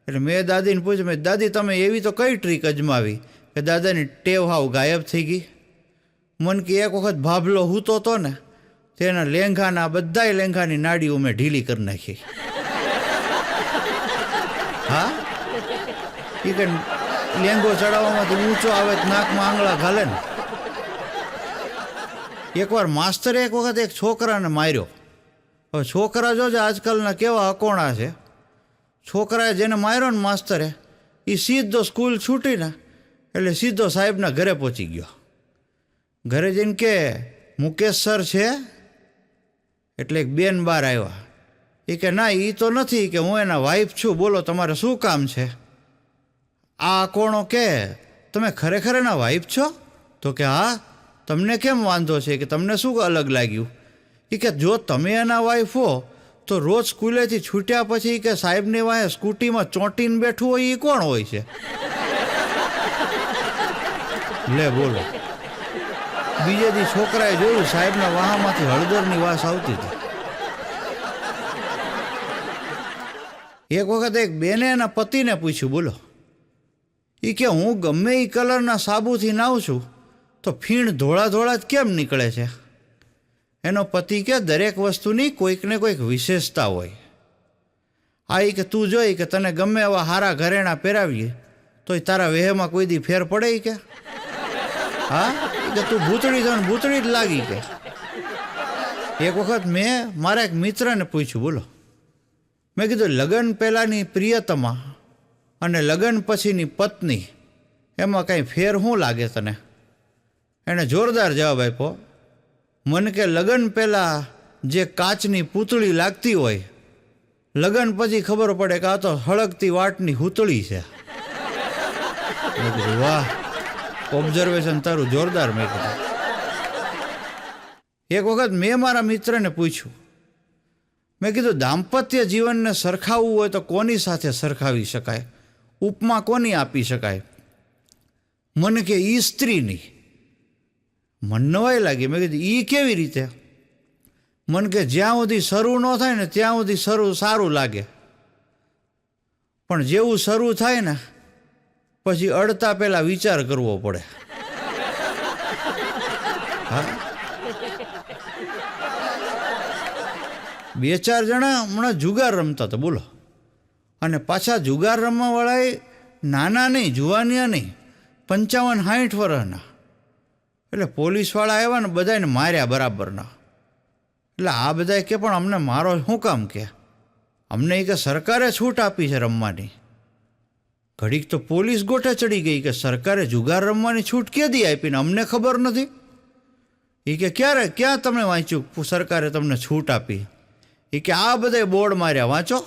એટલે મેં દાદીને પૂછ્યું, મેં દાદી તમે એવી તો કઈ ટ્રીક અજમાવી કે દાદાની ટેવ હાવ ગાયબ થઈ ગઈ? મને કે એક વખત ભાભલો હૂતો હતો ને તેના લેંઘાના બધાય લેંઘાની નાડીઓ મેં ઢીલી કરી નાખી. હા એ કે લેંઘો ચડાવવામાંથી ઊંચો આવે તો નાકમાં આંગળા ઘાલે ને. એકવાર માસ્તરે એક વખત એક છોકરાને માર્યો. હવે છોકરા જોજે આજકાલના કેવા અકોણા છે. છોકરાએ જેને માર્યો ને માસ્તરે એ સીધો સ્કૂલ છૂટીને એટલે સીધો સાહેબના ઘરે પહોંચી ગયો. ઘરે જઈને કે મુકેશ સર છે? એટલે એક બેન બહાર આવ્યા. એ કે ના એ તો નથી, કે હું એના વાઈફ છું, બોલો તમારે શું કામ છે? આ કોણો કે તમે ખરેખર એના વાઈફ છો? તો કે હા. તમને કેમ વાંધો છે, કે તમને શું અલગ લાગ્યું? એ કે જો તમે એના વાઈફ હો તો રોજ સ્કૂલેથી છૂટ્યા પછી કે સાહેબની વાંહે સ્કૂટીમાં ચોંટીને બેઠું હોય એ કોણ હોય છે? લે બોલો. બીજે દી છોકરાએ જોયું સાહેબના વાહામાંથી હળદરની વાસ આવતી હતી. એક વખત એક બેને એના પતિને પૂછ્યું, બોલો. એ કે હું ગમે એ કલરના સાબુથી નાહું છું તો ફીણ ધોળા ધોળા જ કેમ નીકળે છે? એનો પતિ કે દરેક વસ્તુની કોઈક ને કોઈક વિશેષતા હોય. આ એ કે તું જોઈ કે તને ગમે એવા હારા ઘરેણાં પહેરાવીએ તોય તારા વેહમાં કોઈ દી ફેર પડે કે? હા કે તું ભૂતળી છો ને ભૂતળી જ લાગી કે. એક વખત મેં મારા એક મિત્રને પૂછ્યું, બોલો. મેં કીધું લગ્ન પહેલાંની પ્રિયતમા અને લગ્ન પછીની પત્ની એમાં કાંઈ ફેર શું લાગે તને? એણે જોરદાર જવાબ આપ્યો. મને કે લગ્ન પહેલાં જે કાચની પૂતળી લાગતી હોય, લગ્ન પછી ખબર પડે કે આ તો હળગતી વાટની હૂતળી છે. મેં કીધું વાહ, ઓબ્ઝર્વેશન તારું જોરદાર. મેં કીધું. એક વખત મેં મારા મિત્રને પૂછ્યું, મેં કીધું દાંપત્ય જીવનને સરખાવવું હોય તો કોની સાથે સરખાવી શકાય? ઉપમા કોની આપી શકાય? મને કે ઈ સ્ત્રીની. મને નવાઈ લાગી. મેં કીધું ઈ કેવી રીતે? મને કે જ્યાં સુધી શરૂ ન થાય ને ત્યાં સુધી સારું લાગે, પણ જેવું શરૂ થાય ને પછી અડતા પહેલાં વિચાર કરવો પડે. હા, 2-4 જણા હમણાં જુગાર રમતા હતા, બોલો. અને પાછા જુગાર રમવાવાળાએ નાના નહીં, જુવાનિયા નહીં, 55-60 વર્ષના. એટલે પોલીસવાળા આવ્યા ને બધાને માર્યા બરાબરના. એટલે આ બધાએ કે પણ અમને મારો શું કામ? કે અમને એ કે સરકારે છૂટ આપી છે રમવાની. ઘડીક તો પોલીસ ગોઠે ચડી ગઈ કે સરકારે જુગાર રમવાની છૂટ ક્યાંથી આપીને અમને ખબર નથી. એ કે ક્યાં તમે વાંચ્યું સરકારે તમને છૂટ આપી? એ કે આ બધાએ બોર્ડ માર્યા, વાંચો.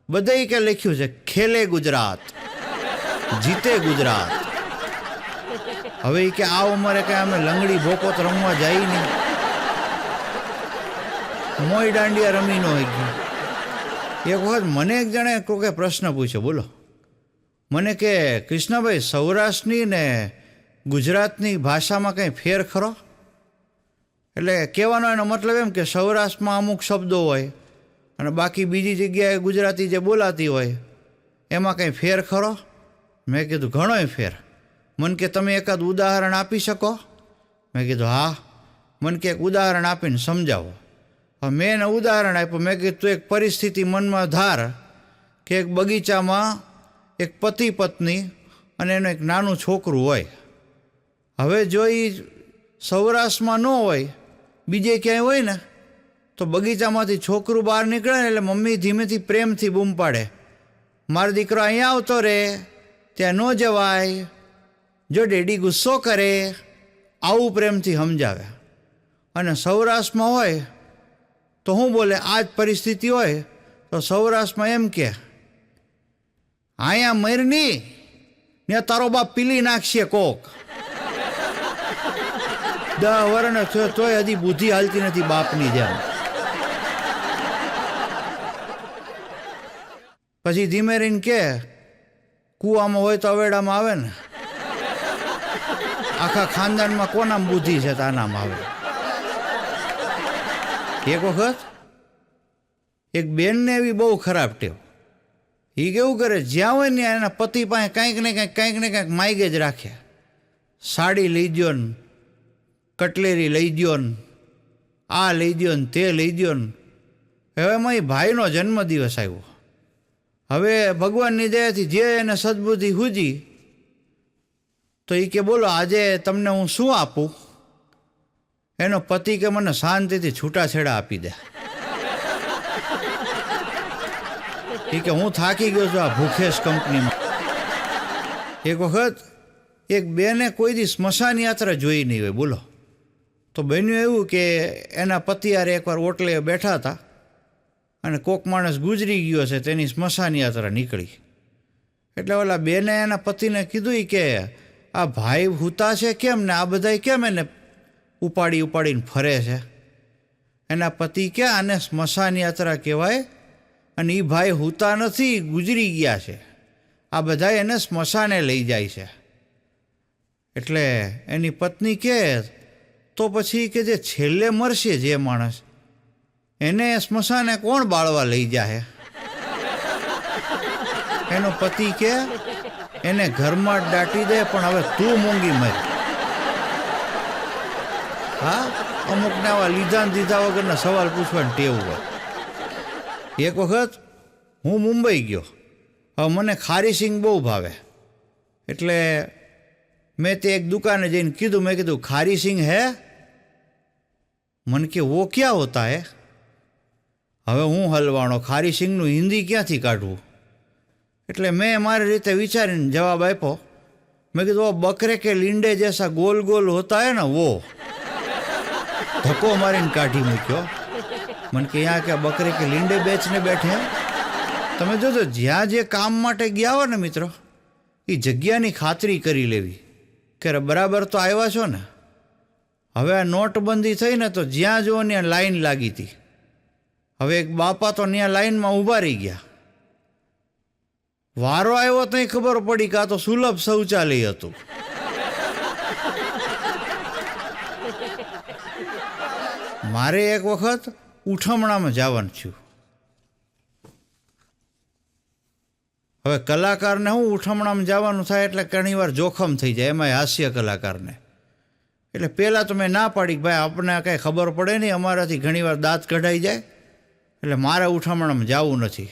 બધાએ કે લખ્યું છે ખેલે ગુજરાત, જીતે ગુજરાત. હવે એ કે આ ઉંમરે કે અમે લંગડી ભોપોત રમવા જાય નહીં, મોય દાંડિયા રમી ન હોય ગયું. એક વખત મને એક જણે કોકે પ્રશ્ન પૂછ્યો, બોલો. મને કે કૃષ્ણભાઈ, સૌરાષ્ટ્રની ને ગુજરાતની ભાષામાં કંઈ ફેર ખરો? એટલે કહેવાનો એનો મતલબ એમ કે સૌરાષ્ટ્રમાં અમુક શબ્દો હોય અને બાકી બીજી જગ્યાએ ગુજરાતી જે બોલાતી હોય એમાં કંઈ ફેર ખરો? મેં કીધું ઘણોય ફેર. મને કે તમે એકાદ ઉદાહરણ આપી શકો? મેં કીધું હા. મને કે એક ઉદાહરણ આપીને સમજાવો. હવે મેં એને ઉદાહરણ આપ્યું. મેં કીધું તું એક પરિસ્થિતિ મનમાં ધાર કે એક બગીચામાં એક પતિ પત્ની અને એનું એક નાનું છોકરું હોય. હવે જો એ સૌરાષ્ટ્રમાં ન હોય, બીજે ક્યાંય હોય ને, તો બગીચામાંથી છોકરું બહાર નીકળે ને એટલે મમ્મી ધીમેથી પ્રેમથી બૂમ પાડે, મારો દીકરો અહીંયા આવતો રે, ત્યાં ન જવાય, જો ડેડી ગુસ્સો કરે, આવું પ્રેમથી સમજાવે. અને સૌરાષ્ટ્રમાં હોય તો શું બોલે? આ જ પરિસ્થિતિ હોય તો સૌરાષ્ટ્રમાં એમ કે અહીંયા મરની ને તારો બાપ પીલી નાખશે કોક. 10 વર્ષનો થયો તોય હજી બુદ્ધિ હાલતી નથી બાપની જેમ. પછી ધીમે રહીને કે કૂવામાં હોય તો અવેડામાં આવે ને. આખા ખાનદાનમાં કોનામ બુદ્ધિ છે તાનામ આવે. એક બેનને એવી બહુ ખરાબ ટેવ, એ કેવું કરે, જ્યાં હોય ને એના પતિ પાસે કાંઈક ને કાંઈક માઇગે જ રાખે. સાડી લઈ દ્યો ને, કટલેરી લઈ દ્યો ને, આ લઈ દ્યો ને, તે લઈ દ્યો ને. હવે એમાં એ ભાઈનો જન્મદિવસ આવ્યો. હવે ભગવાનની દયાથી જે એને સદબુદ્ધિ સૂજી તો એ કે બોલો આજે તમને હું શું આપું? એનો પતિ કે મને શાંતિથી છૂટાછેડા આપી દે. એ કે હું થાકી ગયો છું આ ભૂખેશ કંપનીમાં. એક વખત એક બેને કોઈ દી સ્મશાન યાત્રા જોઈ નહીં હોય, બોલો. તો બન્યું એવું કે એના પતિ યારે એકવાર ઓટલે બેઠા હતા અને કોક માણસ ગુજરી ગયો છે, તેની સ્મશાન યાત્રા નીકળી. એટલે ઓલા બેને એના પતિને કીધું કે આ ભાઈ હુતા છે કેમ ને આ બધાય કેમ એને ઉપાડીને ફરે છે? એના પતિ કે આને સ્મશાન યાત્રા કહેવાય અને એ ભાઈ હુતા નથી, ગુજરી ગયા છે. આ બધા એને સ્મશાને લઈ જાય છે. એટલે એની પત્ની કે તો પછી કે જે છેલ્લે મરશે જે માણસ એને સ્મશાને કોણ બાળવા લઈ જાય? એનો પતિ કે એને ઘરમાં જ દાટી દે પણ હવે તું મૂંગી મર. હા, અમુકને આવા લીધા ને દીધા વગરના સવાલ પૂછવાની ટેવ હોય. એક વખત હું મુંબઈ ગયો. હવે મને ખારી સિંગ બહુ ભાવે એટલે મેં તે એક દુકાને જઈને કીધું, મેં કીધું ખારી સિંગ હે? મને કે વો ક્યાં હોતા હે? હવે હું હલવાણો, ખારી સિંગનું હિન્દી ક્યાંથી કાઢવું? એટલે મેં મારી રીતે વિચારીને જવાબ આપ્યો. મેં કીધું વો બકરે કે લીંડે જૈસા ગોલ ગોલ હોતા હે ને વો. ધક્કો મારીને કાઢી મૂક્યો. મને કે યા કે બકરે કે લીંડે બેચને બેઠે એમ? તમે જોજો, જ્યાં જે કામ માટે ગયા હો ને મિત્રો, એ જગ્યાની ખાતરી કરી લેવી કે બરાબર તો આવ્યા છો ને. હવે આ નોટબંધી થઈ ને તો જ્યાં જુઓ ત્યાં લાઈન લાગી હતી. હવે એક બાપા તો ત્યાં લાઈનમાં ઊભા રહી ગયા. વારો આવ્યો તો ખબર પડી કે આ તો સુલભ શૌચાલય હતું. મારે એક વખત ઉઠમણામાં જવાનું થયું. હવે કલાકારને શું ઉઠમણામાં જવાનું થાય એટલે ઘણીવાર જોખમ થઈ જાય, એમાંય હાસ્ય કલાકારને. એટલે પહેલાં તો મેં ના પાડી કે ભાઈ આપણને કાંઈ ખબર પડે નહીં, અમારાથી ઘણીવાર દાંત કઢાઈ જાય એટલે મારે ઉઠમણામાં જવું નથી.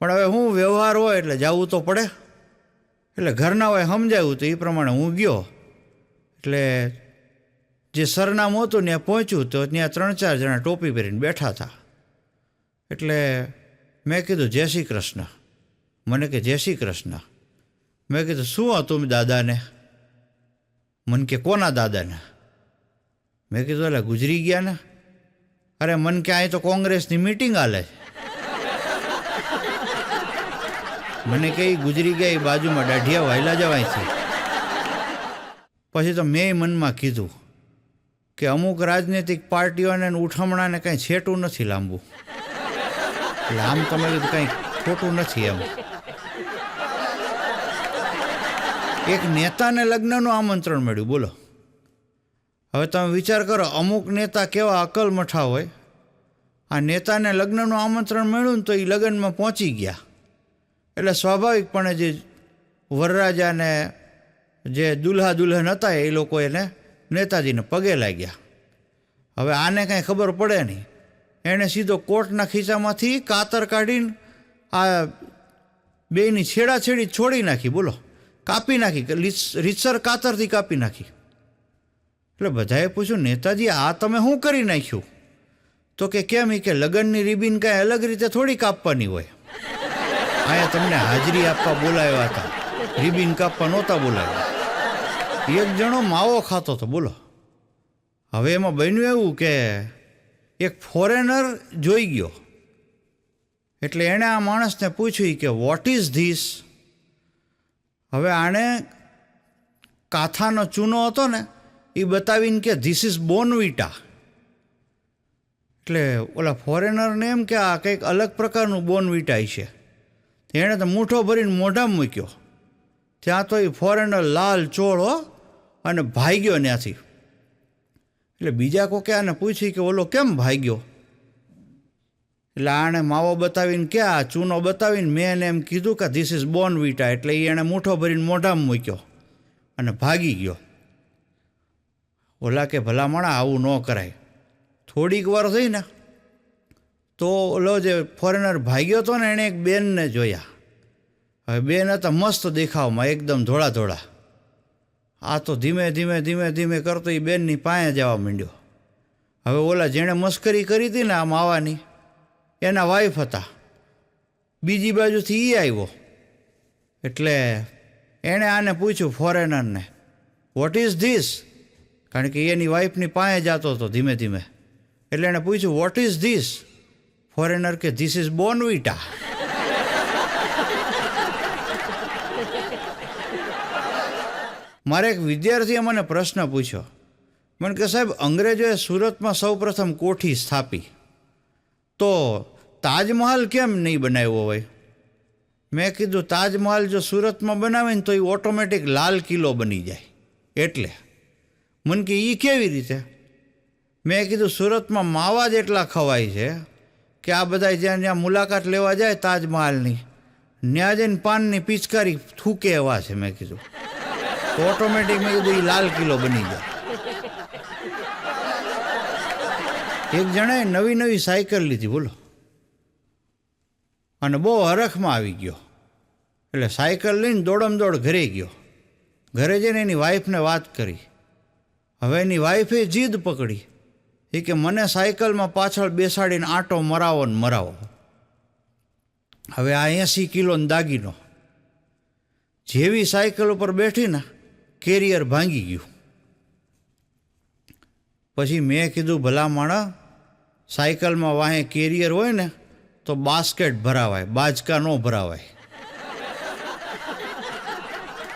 પણ હવે હું વ્યવહાર હોય એટલે જવું તો પડે. એટલે ઘરના હોય સમજાવ્યું તો એ પ્રમાણે હું ગયો. એટલે જે સરનામું હતું ત્યાં પહોંચ્યું તો ત્યાં 3-4 જણા ટોપી પહેરીને બેઠા હતા. એટલે મેં કીધું જય શ્રી કૃષ્ણ. મને કે જય શ્રી કૃષ્ણ. મેં કીધું શું હતું દાદાને? મને કે કોના દાદાને? મેં કીધું એટલે ગુજરી ગયા ને. અરે મન કે અહીં તો કોંગ્રેસની મિટિંગ હાલે છે. મને કે ગુજરી ગયા એ બાજુમાં દાઢિયા વાયલા જવાય છે. પછી તો મેં મનમાં કીધું કે અમુક રાજનૈતિક પાર્ટીઓને ઉઠમણાને કાંઈ છેટું નથી લાંબુ. એટલે આમ તમે કીધું કાંઈ ખોટું નથી એમ. એક નેતાને લગ્નનું આમંત્રણ મળ્યું, બોલો. હવે તમે વિચાર કરો, અમુક નેતા કેવા અકલમઠા હોય. આ નેતાને લગ્નનું આમંત્રણ મળ્યું ને તો એ લગ્નમાં પહોંચી ગયા. એટલે સ્વાભાવિકપણે જે વરરાજાને જે દુલ્હા દુલ્હન હતા એ લોકો એને નેતાજીને પગે લાગ્યા. હવે આને કાંઈ ખબર પડે નહીં. એણે સીધો કોટના ખીચામાંથી કાતર કાઢીને આ બેયની છેડાછેડી છોડી નાખી, બોલો. કાપી નાખી, રીતસર કાતરથી કાપી નાખી. એટલે બધાએ પૂછ્યું નેતાજી આ તમે શું કરી નાખ્યું? તો કે કેમ? કે લગ્નની રિબિન કાંઈ અલગ રીતે થોડી કાપવાની હોય. અહીંયા તમને હાજરી આપવા બોલાવ્યા હતા, રિબિન કાપવા નહોતા બોલાવ્યા. એક જણો માવો ખાતો હતો, બોલો. હવે એમાં બન્યું એવું કે એક ફોરેનર જોઈ ગયો. એટલે એણે આ માણસને પૂછ્યું કે વોટ ઇઝ ધીસ? હવે આણે કાથાનો ચૂનો હતો ને એ બતાવીને કે ધીસ ઇઝ બોનવીટા. એટલે ઓલા ફોરેનરને એમ કે આ કંઈક અલગ પ્રકારનું બોનવીટા છે. એણે તો મૂઠો ભરીને મોઢામાં મૂક્યો. ત્યાં તો એ ફોરેનર લાલ ચોળો અને ભાગ્યો ત્યાંથી. એટલે બીજા કોકે આને પૂછ્યું કે ઓલો કેમ ભાગ્યો? એટલે આણે માવો બતાવીને ક્યાં ચૂનો બતાવીને મેં એને એમ કીધું કે ધીસ ઇઝ બોર્નવિટા, એટલે એ એણે મૂઠો ભરીને મોઢામાં મૂક્યો અને ભાગી ગયો. ઓલા કે ભલા માણા આવું ન કરાય. થોડીક વાર થઈ ને તો ઓલો જે ફોરેનર ભાગ્યો હતો ને એણે એક બેનને જોયા. હવે બેન હતા મસ્ત દેખાવમાં, એકદમ ધોળા ધોળા. આ તો ધીમે ધીમે ધીમે ધીમે કરતો એ બેનની પાસે જવા માંડ્યો. હવે ઓલા જેણે મસ્કરી કરી હતી ને આ માવાની એના વાઈફ હતા. બીજી બાજુથી એ આવ્યો એટલે એણે આને પૂછ્યું ફોરેનરને, વોટ ઇઝ ધીસ? કારણ કે એની વાઈફની પાસે જતો હતો ધીમે ધીમે. એટલે એણે પૂછ્યું વોટ ઇઝ ધીસ? ફોરેનર કે ધીસ ઇઝ બોર્નવિટા. મારે એક વિદ્યાર્થીએ મને પ્રશ્ન પૂછ્યો. મને કે સાહેબ, અંગ્રેજોએ સુરતમાં સૌપ્રથમ કોઠી સ્થાપી તો તાજમહાલ કેમ નહીં બનાવ્યો હોય? મેં કીધું તાજમહાલ જો સુરતમાં બનાવે ને તો એ ઓટોમેટિક લાલ કિલ્લો બની જાય. એટલે મને કે એ કેવી રીતે? મેં કીધું સુરતમાં માવા જ એટલા ખવાય છે કે આ બધા જ્યાં જ્યાં મુલાકાત લેવા જાય તાજમહાલની, ત્યાં જઈને પાનની પિચકારી થૂકે એવા છે. મેં કીધું તો ઓટોમેટિક મેં કીધું એ લાલ કિલ્લો બની જાય. એક જણાએ નવી નવી સાયકલ લીધી, બોલો, અને બહુ હરખમાં આવી ગયો. એટલે સાયકલ લઈને દોડ ઘરે ગયો. ઘરે જઈને એની વાઈફને વાત કરી. હવે એની વાઈફે જીદ પકડી એ કે મને સાયકલમાં પાછળ બેસાડીને આંટો મરાવો ને મરાવો. હવે આ 80 કિલોનો દાગીનો. જેવી સાયકલ ઉપર બેઠી ને કેરિયર ભાંગી ગયું. પછી મેં કીધું ભલા માણા, સાયકલમાં વાહે કેરિયર હોય ને તો બાસ્કેટ ભરાવાય, બાજકા ન ભરાવાય.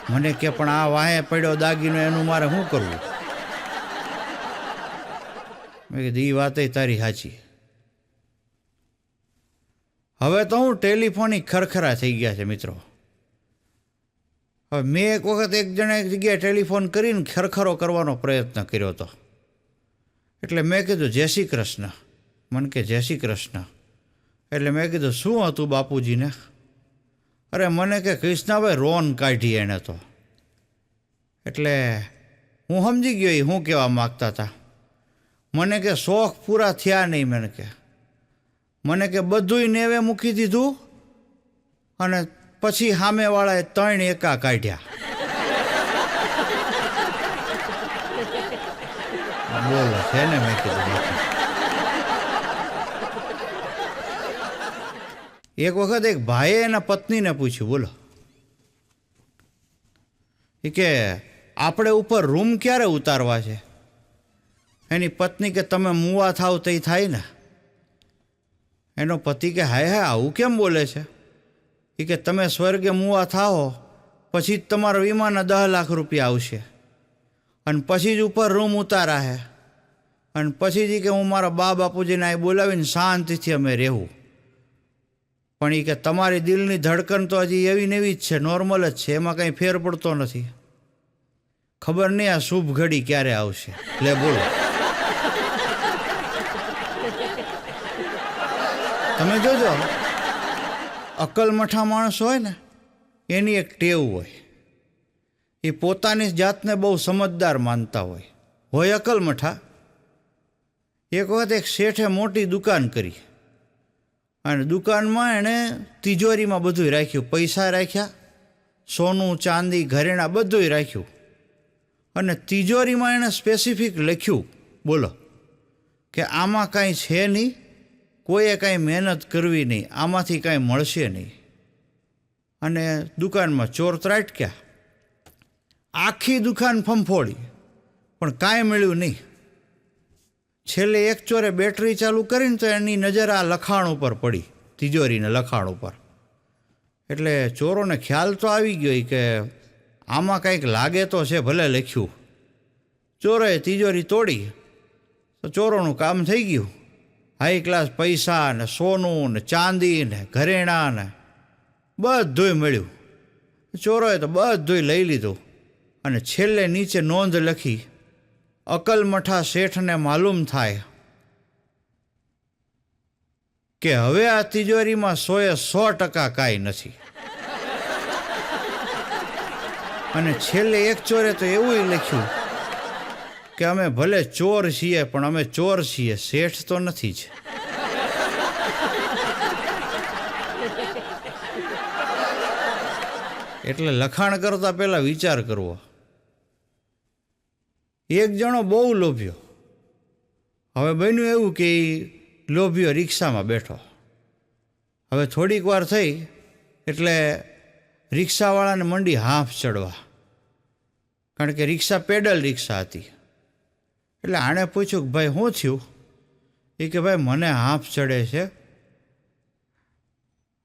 મને કે પણ આ વાહે પડ્યો દાગીનો એનું મારે શું કરવું? મેં કીધું એ વાતે તારી સાચી. હવે તો હું ટેલિફોનિક ખરખરા થઈ ગયા છે મિત્રો. હવે મેં એક વખત એક જગ્યાએ ટેલિફોન કરીને ખરખરો કરવાનો પ્રયત્ન કર્યો હતો. એટલે મેં કીધું જય શ્રી કૃષ્ણ. મને કે જય શ્રી કૃષ્ણ. એટલે મેં કીધું શું હતું બાપુજીને? અરે મને કે કૃષ્ણાભાઈ રોન કાઢી એણે તો. એટલે હું સમજી ગયો એ શું કહેવા માગતા હતા. મને કે શોખ પૂરા થયા નહીં. મને કે બધુંય નેવે મૂકી દીધું અને પછી સામેવાળાએ 3 એકા કાઢ્યા. બોલો છે ને? મેં કીધું એક વખત એક ભાઈએ એના પત્નીને પૂછ્યું, બોલો, એ કે આપણે ઉપર રૂમ ક્યારે ઉતારવા છે? એની પત્ની કે તમે મુવા થાવ તો થાય ને. એનો પતિ કે હાય આવું કેમ બોલે છે? એ કે તમે સ્વર્ગે મુવા થાઓ પછી જ તમારા વીમાના 10 લાખ રૂપિયા આવશે અને પછી જ ઉપર રૂમ ઉતારા હે અને પછી જ કે હું મારા બાપુજીને અહીં બોલાવીને શાંતિથી અમે રહેવું. પણ એ કે તમારી દિલની ધડકન તો હજી એવી ને એવી જ છે, નોર્મલ જ છે, એમાં કંઈ ફેર પડતો નથી. ખબર નહીં આ શુભ ઘડી ક્યારે આવશે. લે બોલો, તમે જોજો અકલમઠા માણસ હોય ને એની એક ટેવ હોય, એ પોતાની જાતને બહુ સમજદાર માનતા હોય અકલમઠા. એક વખત એક શેઠે મોટી દુકાન કરી અને દુકાનમાં એણે તિજોરીમાં બધું રાખ્યું, પૈસા રાખ્યા, સોનું ચાંદી ઘરેણાં બધું રાખ્યું અને તિજોરીમાં એણે સ્પેસિફિક લખ્યું, બોલો, કે આમાં કાંઈ છે નહીં, કોઈએ કાંઈ મહેનત કરવી નહીં, આમાંથી કાંઈ મળશે નહીં. અને દુકાનમાં ચોર ત્રાટક્યા, આખી દુકાન ફંફોડી પણ કાંઈ મળ્યું નહીં. છેલ્લે એક ચોરે બેટરી ચાલુ કરીને તો એની નજર આ લખાણ ઉપર પડી, તિજોરીને લખાણ ઉપર. એટલે ચોરોને ખ્યાલ તો આવી ગયો કે આમાં કંઈક લાગે તો છે, ભલે લખ્યું. ચોરોએ તિજોરી તોડી તો ચોરોનું કામ થઈ ગયું. હાઈ ક્લાસ પૈસા ને સોનું ને ચાંદી ને ઘરેણાં ને બધુંય મળ્યું. ચોરોએ તો બધુંય લઈ લીધું અને છેલ્લે નીચે નોંધ લખી, અકલમઠા શેઠને માલુમ થાય કે હવે આ તિજોરીમાં 100% કાંઈ નથી. અને છેલ્લે એક ચોરે તો એવું લખ્યું કે અમે ભલે ચોર છીએ પણ અમે ચોર છીએ, શેઠ તો નથી જ. એટલે લખાણ કરતા પહેલા વિચાર કરવો. એક જણો બહુ લોભ્યો. હવે બન્યું એવું કે લોભ્યો રિક્ષામાં બેઠો. હવે થોડીક વાર થઈ એટલે રિક્ષાવાળાને મંડી હાંફ ચડવા, કારણ કે રિક્ષા પેડલ રિક્ષા હતી. એટલે આણે પૂછ્યું કે ભાઈ શું થયું? એ કે ભાઈ મને હાંફ ચડે છે.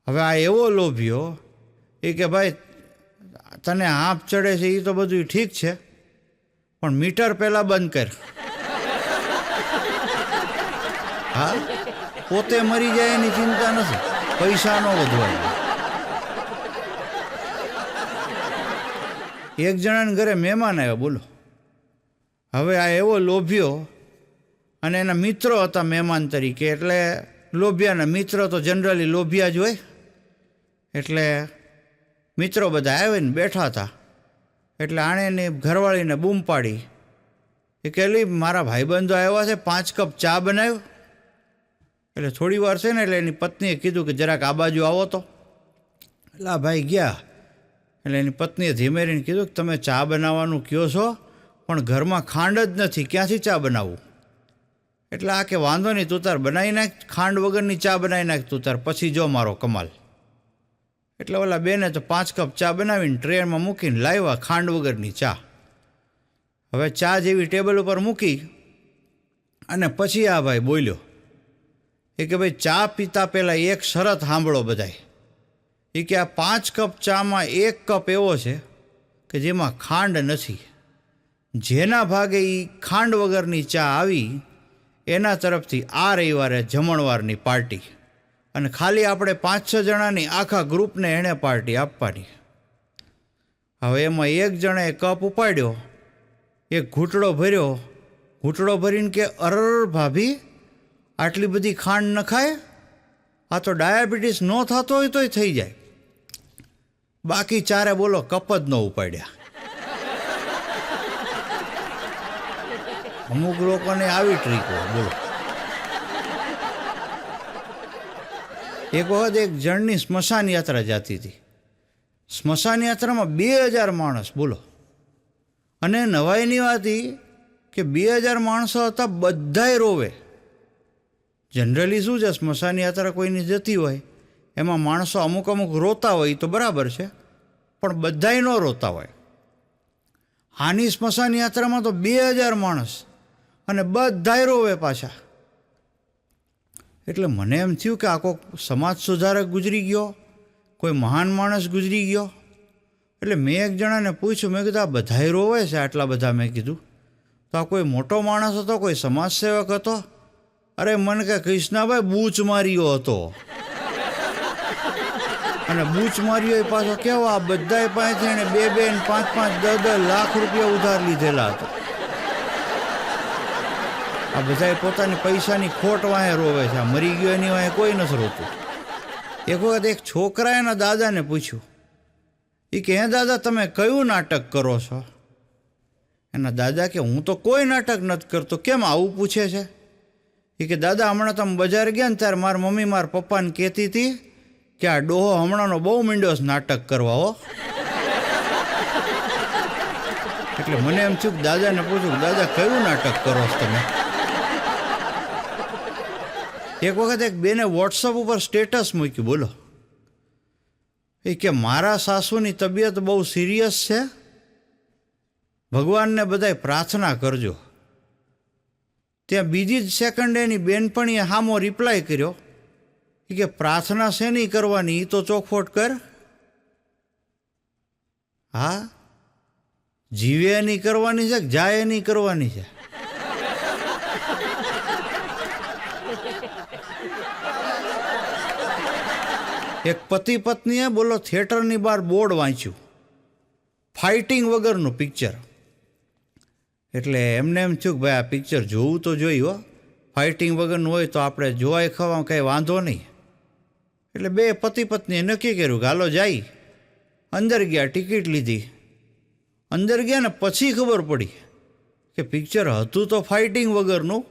હવે આ એવો લોભ્યો એ કે ભાઈ તને હાંફ ચડે છે એ તો બધું ઠીક છે, પણ મીટર પહેલાં બંધ કર. હા, પોતે મરી જાય એની ચિંતા નથી, પૈસા ન વધવાય. એક જણાને ઘરે મહેમાન આવ્યા, બોલો. હવે આ એવો લોભ્યો અને એના મિત્રો હતા મહેમાન તરીકે. એટલે લોભિયાના મિત્રો તો જનરલી લોભિયા જ હોય. એટલે મિત્રો બધા આવીને બેઠા હતા. એટલે આણે એની ઘરવાળીને બૂમ પાડી એ કે લી મારા ભાઈબંધો આવ્યા છે, 5 કપ ચા બનાવ્યો. એટલે થોડી વાર છે ને એટલે એની પત્નીએ કીધું કે જરાક આ બાજુ આવો તો. એટલે આ ભાઈ ગયા. એટલે એની પત્નીએ ધીમે રહીને કીધું કે તમે ચા બનાવવાનું કહો છો પણ ઘરમાં ખાંડ જ નથી, ક્યાંથી ચા બનાવવું? એટલે આ કે વાંધો નહીં, તું તાર બનાવી નાખ, ખાંડ વગરની ચા બનાવી નાખ તું તાર, પછી જો મારો કમાલ. એટલે ઓલા બેને તો 5 કપ ચા બનાવીને ટ્રેનમાં મૂકીને લાવ્યા ખાંડ વગરની ચા. હવે ચા જેવી ટેબલ ઉપર મૂકી અને પછી આ ભાઈ બોલ્યો એ કે ભાઈ ચા પીતા પહેલાં એક શરત સાંભળો બધાય. એ કે આ 5 કપ ચામાં 1 કપ એવો છે કે જેમાં ખાંડ નથી. જેના ભાગે એ ખાંડ વગરની ચા આવી એના તરફથી આ રવિવારે જમણવારની પાર્ટી, અને ખાલી આપણે 5-6 જણાની આખા ગ્રુપને એણે પાર્ટી આપવાની. હવે એમાં એક જણાએ કપ ઉપાડ્યો, એક ઘૂંટડો ભર્યો, ઘૂંટડો ભરીને કે અરર ભાભી આટલી બધી ખાંડ ન ખાય, આ તો ડાયાબિટીસ ન થતો હોય તોય થઈ જાય. બાકી ચારે બોલો કપ જ ન ઉપાડ્યા. અમુક લોકોને આવી ટ્રીક હોય, બોલો. એક વખત એક જણની સ્મશાન યાત્રા જતી હતી. સ્મશાન યાત્રામાં 2000 માણસ, બોલો. અને નવાઈની વાત એ કે 2000 માણસો હતા, બધાય રોવે. જનરલી શું છે, સ્મશાન યાત્રા કોઈની જતી હોય એમાં માણસો અમુક રોતા હોય તો બરાબર છે, પણ બધાય ન રોતા હોય. આની સ્મશાન યાત્રામાં તો 2000 માણસ અને બધાય રોવે પાછા. એટલે મને એમ થયું કે આ કોઈક સમાજ સુધારક ગુજરી ગયો, કોઈ મહાન માણસ ગુજરી ગયો. એટલે મેં એક જણાને પૂછ્યું, મેં કીધું આ બધાય રોવે છે આટલા બધા? મેં કીધું તો આ કોઈ મોટો માણસ હતો, કોઈ સમાજસેવક હતો? અરે મને કે કૃષ્ણાભાઈ બૂચ માર્યો હતો. અને બૂચ માર્યો એ પાછો કેવો, આ બધાય પાસેથી એને 2-2 ને 5-5 10-10 લાખ રૂપિયા ઉધાર લીધેલા હતા. આ બધાએ પોતાની પૈસાની ખોટ વાંહે રોવે છે, આ મરી ગયો એની વાંહે કોઈ નથી રોતું. એક વખત એક છોકરાએ એના દાદાને પૂછ્યું, એ કે હે દાદા તમે કયું નાટક કરો છો? એના દાદા કે હું તો કોઈ નાટક નથી કરતો. કેમ આવું પૂછે છે? એ કે દાદા હમણાં તમે બજાર ગયા ને ત્યારે મારી મમ્મી મારા પપ્પાને કહેતી હતી કે આ ડોહો હમણાંનો બહુ મીંડો નાટક કરવા હો. એટલે મને એમ થયું કે દાદાને પૂછ્યું, દાદા કયું નાટક કરો છો તમે? એક વખત એક બેને વોટ્સઅપ ઉપર સ્ટેટસ મૂક્યું, બોલો. એ કે મારા સાસુની તબિયત બહુ સિરિયસ છે, ભગવાનને બધાય પ્રાર્થના કરજો. ત્યાં બીજી જ સેકન્ડે એની બેનપણીએ સામો રિપ્લાય કર્યો કે પ્રાર્થના શેની કરવાની, એ તો ચોખવટ કર. હા, જીવે એની કરવાની છે કે જાય એની કરવાની છે? એક પતિ પત્નીએ બોલો થિયેટરની બહાર બોર્ડ વાંચ્યું, ફાઇટિંગ વગરનું પિક્ચર. એટલે એમને એમ થયું કે ભાઈ આ પિક્ચર જોવું તો જોયું હો, ફાઇટિંગ વગરનું હોય તો આપણે જોવાય ખાવામાં કંઈ વાંધો નહીં. એટલે બે પતિ પત્નીએ નક્કી કર્યું કે હાલો જાય. અંદર ગયા, ટિકિટ લીધી. અંદર ગયા ને પછી ખબર પડી કે પિક્ચર હતું તો ફાઇટિંગ વગરનું,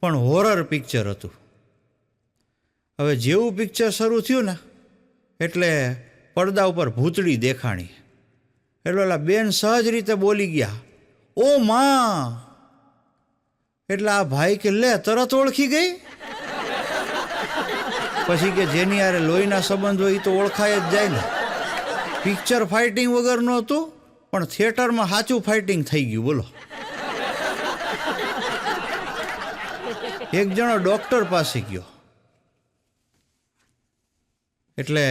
પણ હોરર પિક્ચર હતું. હવે જેવું પિક્ચર શરૂ થયું ને એટલે પડદા ઉપર ભૂતળી દેખાણી. એટલે ઓલા બેન સહજ રીતે બોલી ગયા, ઓ માં. એટલે આ ભાઈ કે લે તરત ઓળખી ગઈ. પછી કે જેની હારે લોહીના સંબંધ હોય એ તો ઓળખાય જ જાય ને. પિક્ચર ફાઇટિંગ વગરનું હતું, પણ થિયેટરમાં સાચું ફાઇટિંગ થઈ ગયું. બોલો. એક જણો ડૉક્ટર પાસે ગયો. એટલે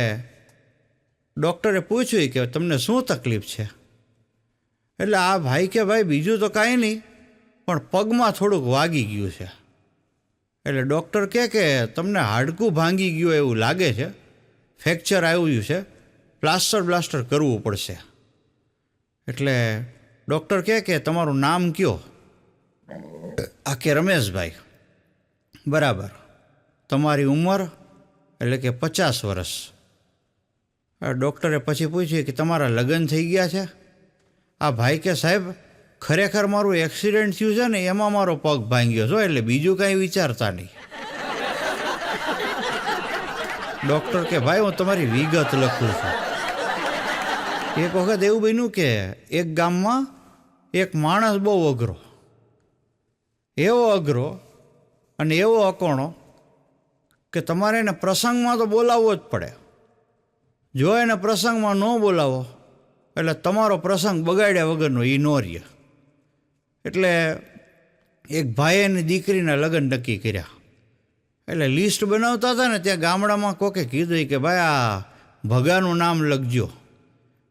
ડૉક્ટરે પૂછ્યું કે તમને શું તકલીફ છે? એટલે આ ભાઈ કે ભાઈ બીજું તો કાંઈ નહીં, પણ પગમાં થોડુંક વાગી ગયું છે. એટલે ડૉક્ટર કહે કે તમને હાડકું ભાંગી ગયું એવું લાગે છે, ફ્રેક્ચર આવ્યું છે, પ્લાસ્ટર કરવું પડશે. એટલે ડૉક્ટર કહે કે તમારું નામ કયો? આ કે રમેશભાઈ. બરાબર. તમારી ઉંમર? એટલે કે 50 વર્ષ. ડૉક્ટરે પછી પૂછ્યું કે તમારા લગ્ન થઈ ગયા છે? આ ભાઈ કે સાહેબ ખરેખર મારું એક્સિડન્ટ થયું છે ને એમાં મારો પગ ભાંગ્યો છો, એટલે બીજું કાંઈ વિચારતા નહીં. ડૉક્ટર કે ભાઈ હું તમારી વિગત લખું છું. એક વખત એવું બન્યું કે એક ગામમાં એક માણસ બહુ અઘરો, એવો અઘરો અને એવો અકોણો કે તમારે એને પ્રસંગમાં તો બોલાવવો જ પડે. જો એને પ્રસંગમાં ન બોલાવો એટલે તમારો પ્રસંગ બગાડ્યા વગરનો એ ન રહે. એટલે એક ભાઈએ એની દીકરીના લગ્ન નક્કી કર્યા. એટલે લિસ્ટ બનાવતા હતા ને ત્યાં ગામડામાં કોકે કીધું કે ભાઈ આ ભગાનું નામ લખજો,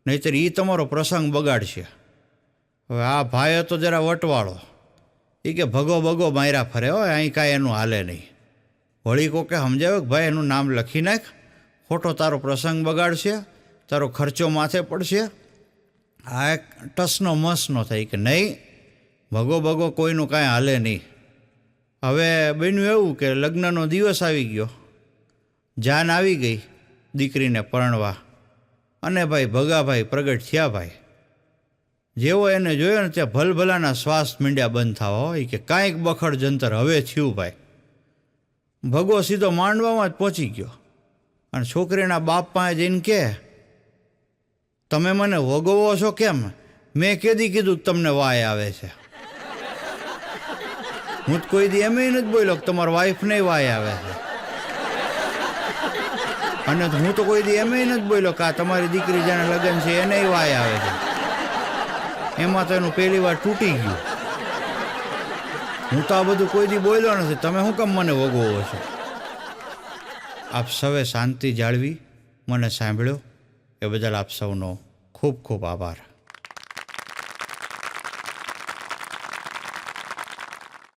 નહીંતર એ તમારો પ્રસંગ બગાડશે. હવે આ ભાઈ હતો જરા વટવાળો. એ કે ભગો ભગો માર્યા ફરે હોય, અહીં કાંઈ એનું હાલે નહીં. વળી કોકે સમજાવ્યો કે ભાઈ એનું નામ લખી નાખ, ખોટો તારો પ્રસંગ બગાડશે, તારો ખર્ચો માથે પડશે. આ એક ટસનો મસનો થઈ કે નહીં, ભગો ભગો કોઈનું કાંઈ હાલે નહીં. હવે બન્યું એવું કે લગ્નનો દિવસ આવી ગયો, જાન આવી ગઈ દીકરીને પરણવા, અને ભાઈ ભગાભાઈ પ્રગટ થયા. ભાઈ જેવો એને જોયો ને ત્યાં ભલભલાના શ્વાસ મીંડ્યા બંધ થવા હોય કે કાંઈક બખડ જંતર હવે થયું. ભાઈ ભગો સીધો માંડવામાં જ પહોંચી ગયો અને છોકરીના બાપ પાસે જઈને કહે, તમે મને વગોવો છો કેમ? મેં કેદી કીધું તમને વાય આવે છે? હું તો કોઈ દી એમ નથી બોલ્યો કે તમારા વાઈફને વાય આવે છે, અને હું તો કોઈ દી એમ નથી બોલ્યો કે આ તમારી દીકરી જેને લગ્ન છે એને વાય આવે છે. એમાં તો એનું પહેલી વાર તૂટી ગયું. હું તો આ બધું કોઈ દી બોલ્યો નથી, તમે શું કામ મને વગોવો છો? આપ સૌએ શાંતિ જાળવી મને સાંભળ્યો એ બદલ આપ સૌનો ખૂબ ખૂબ આભાર.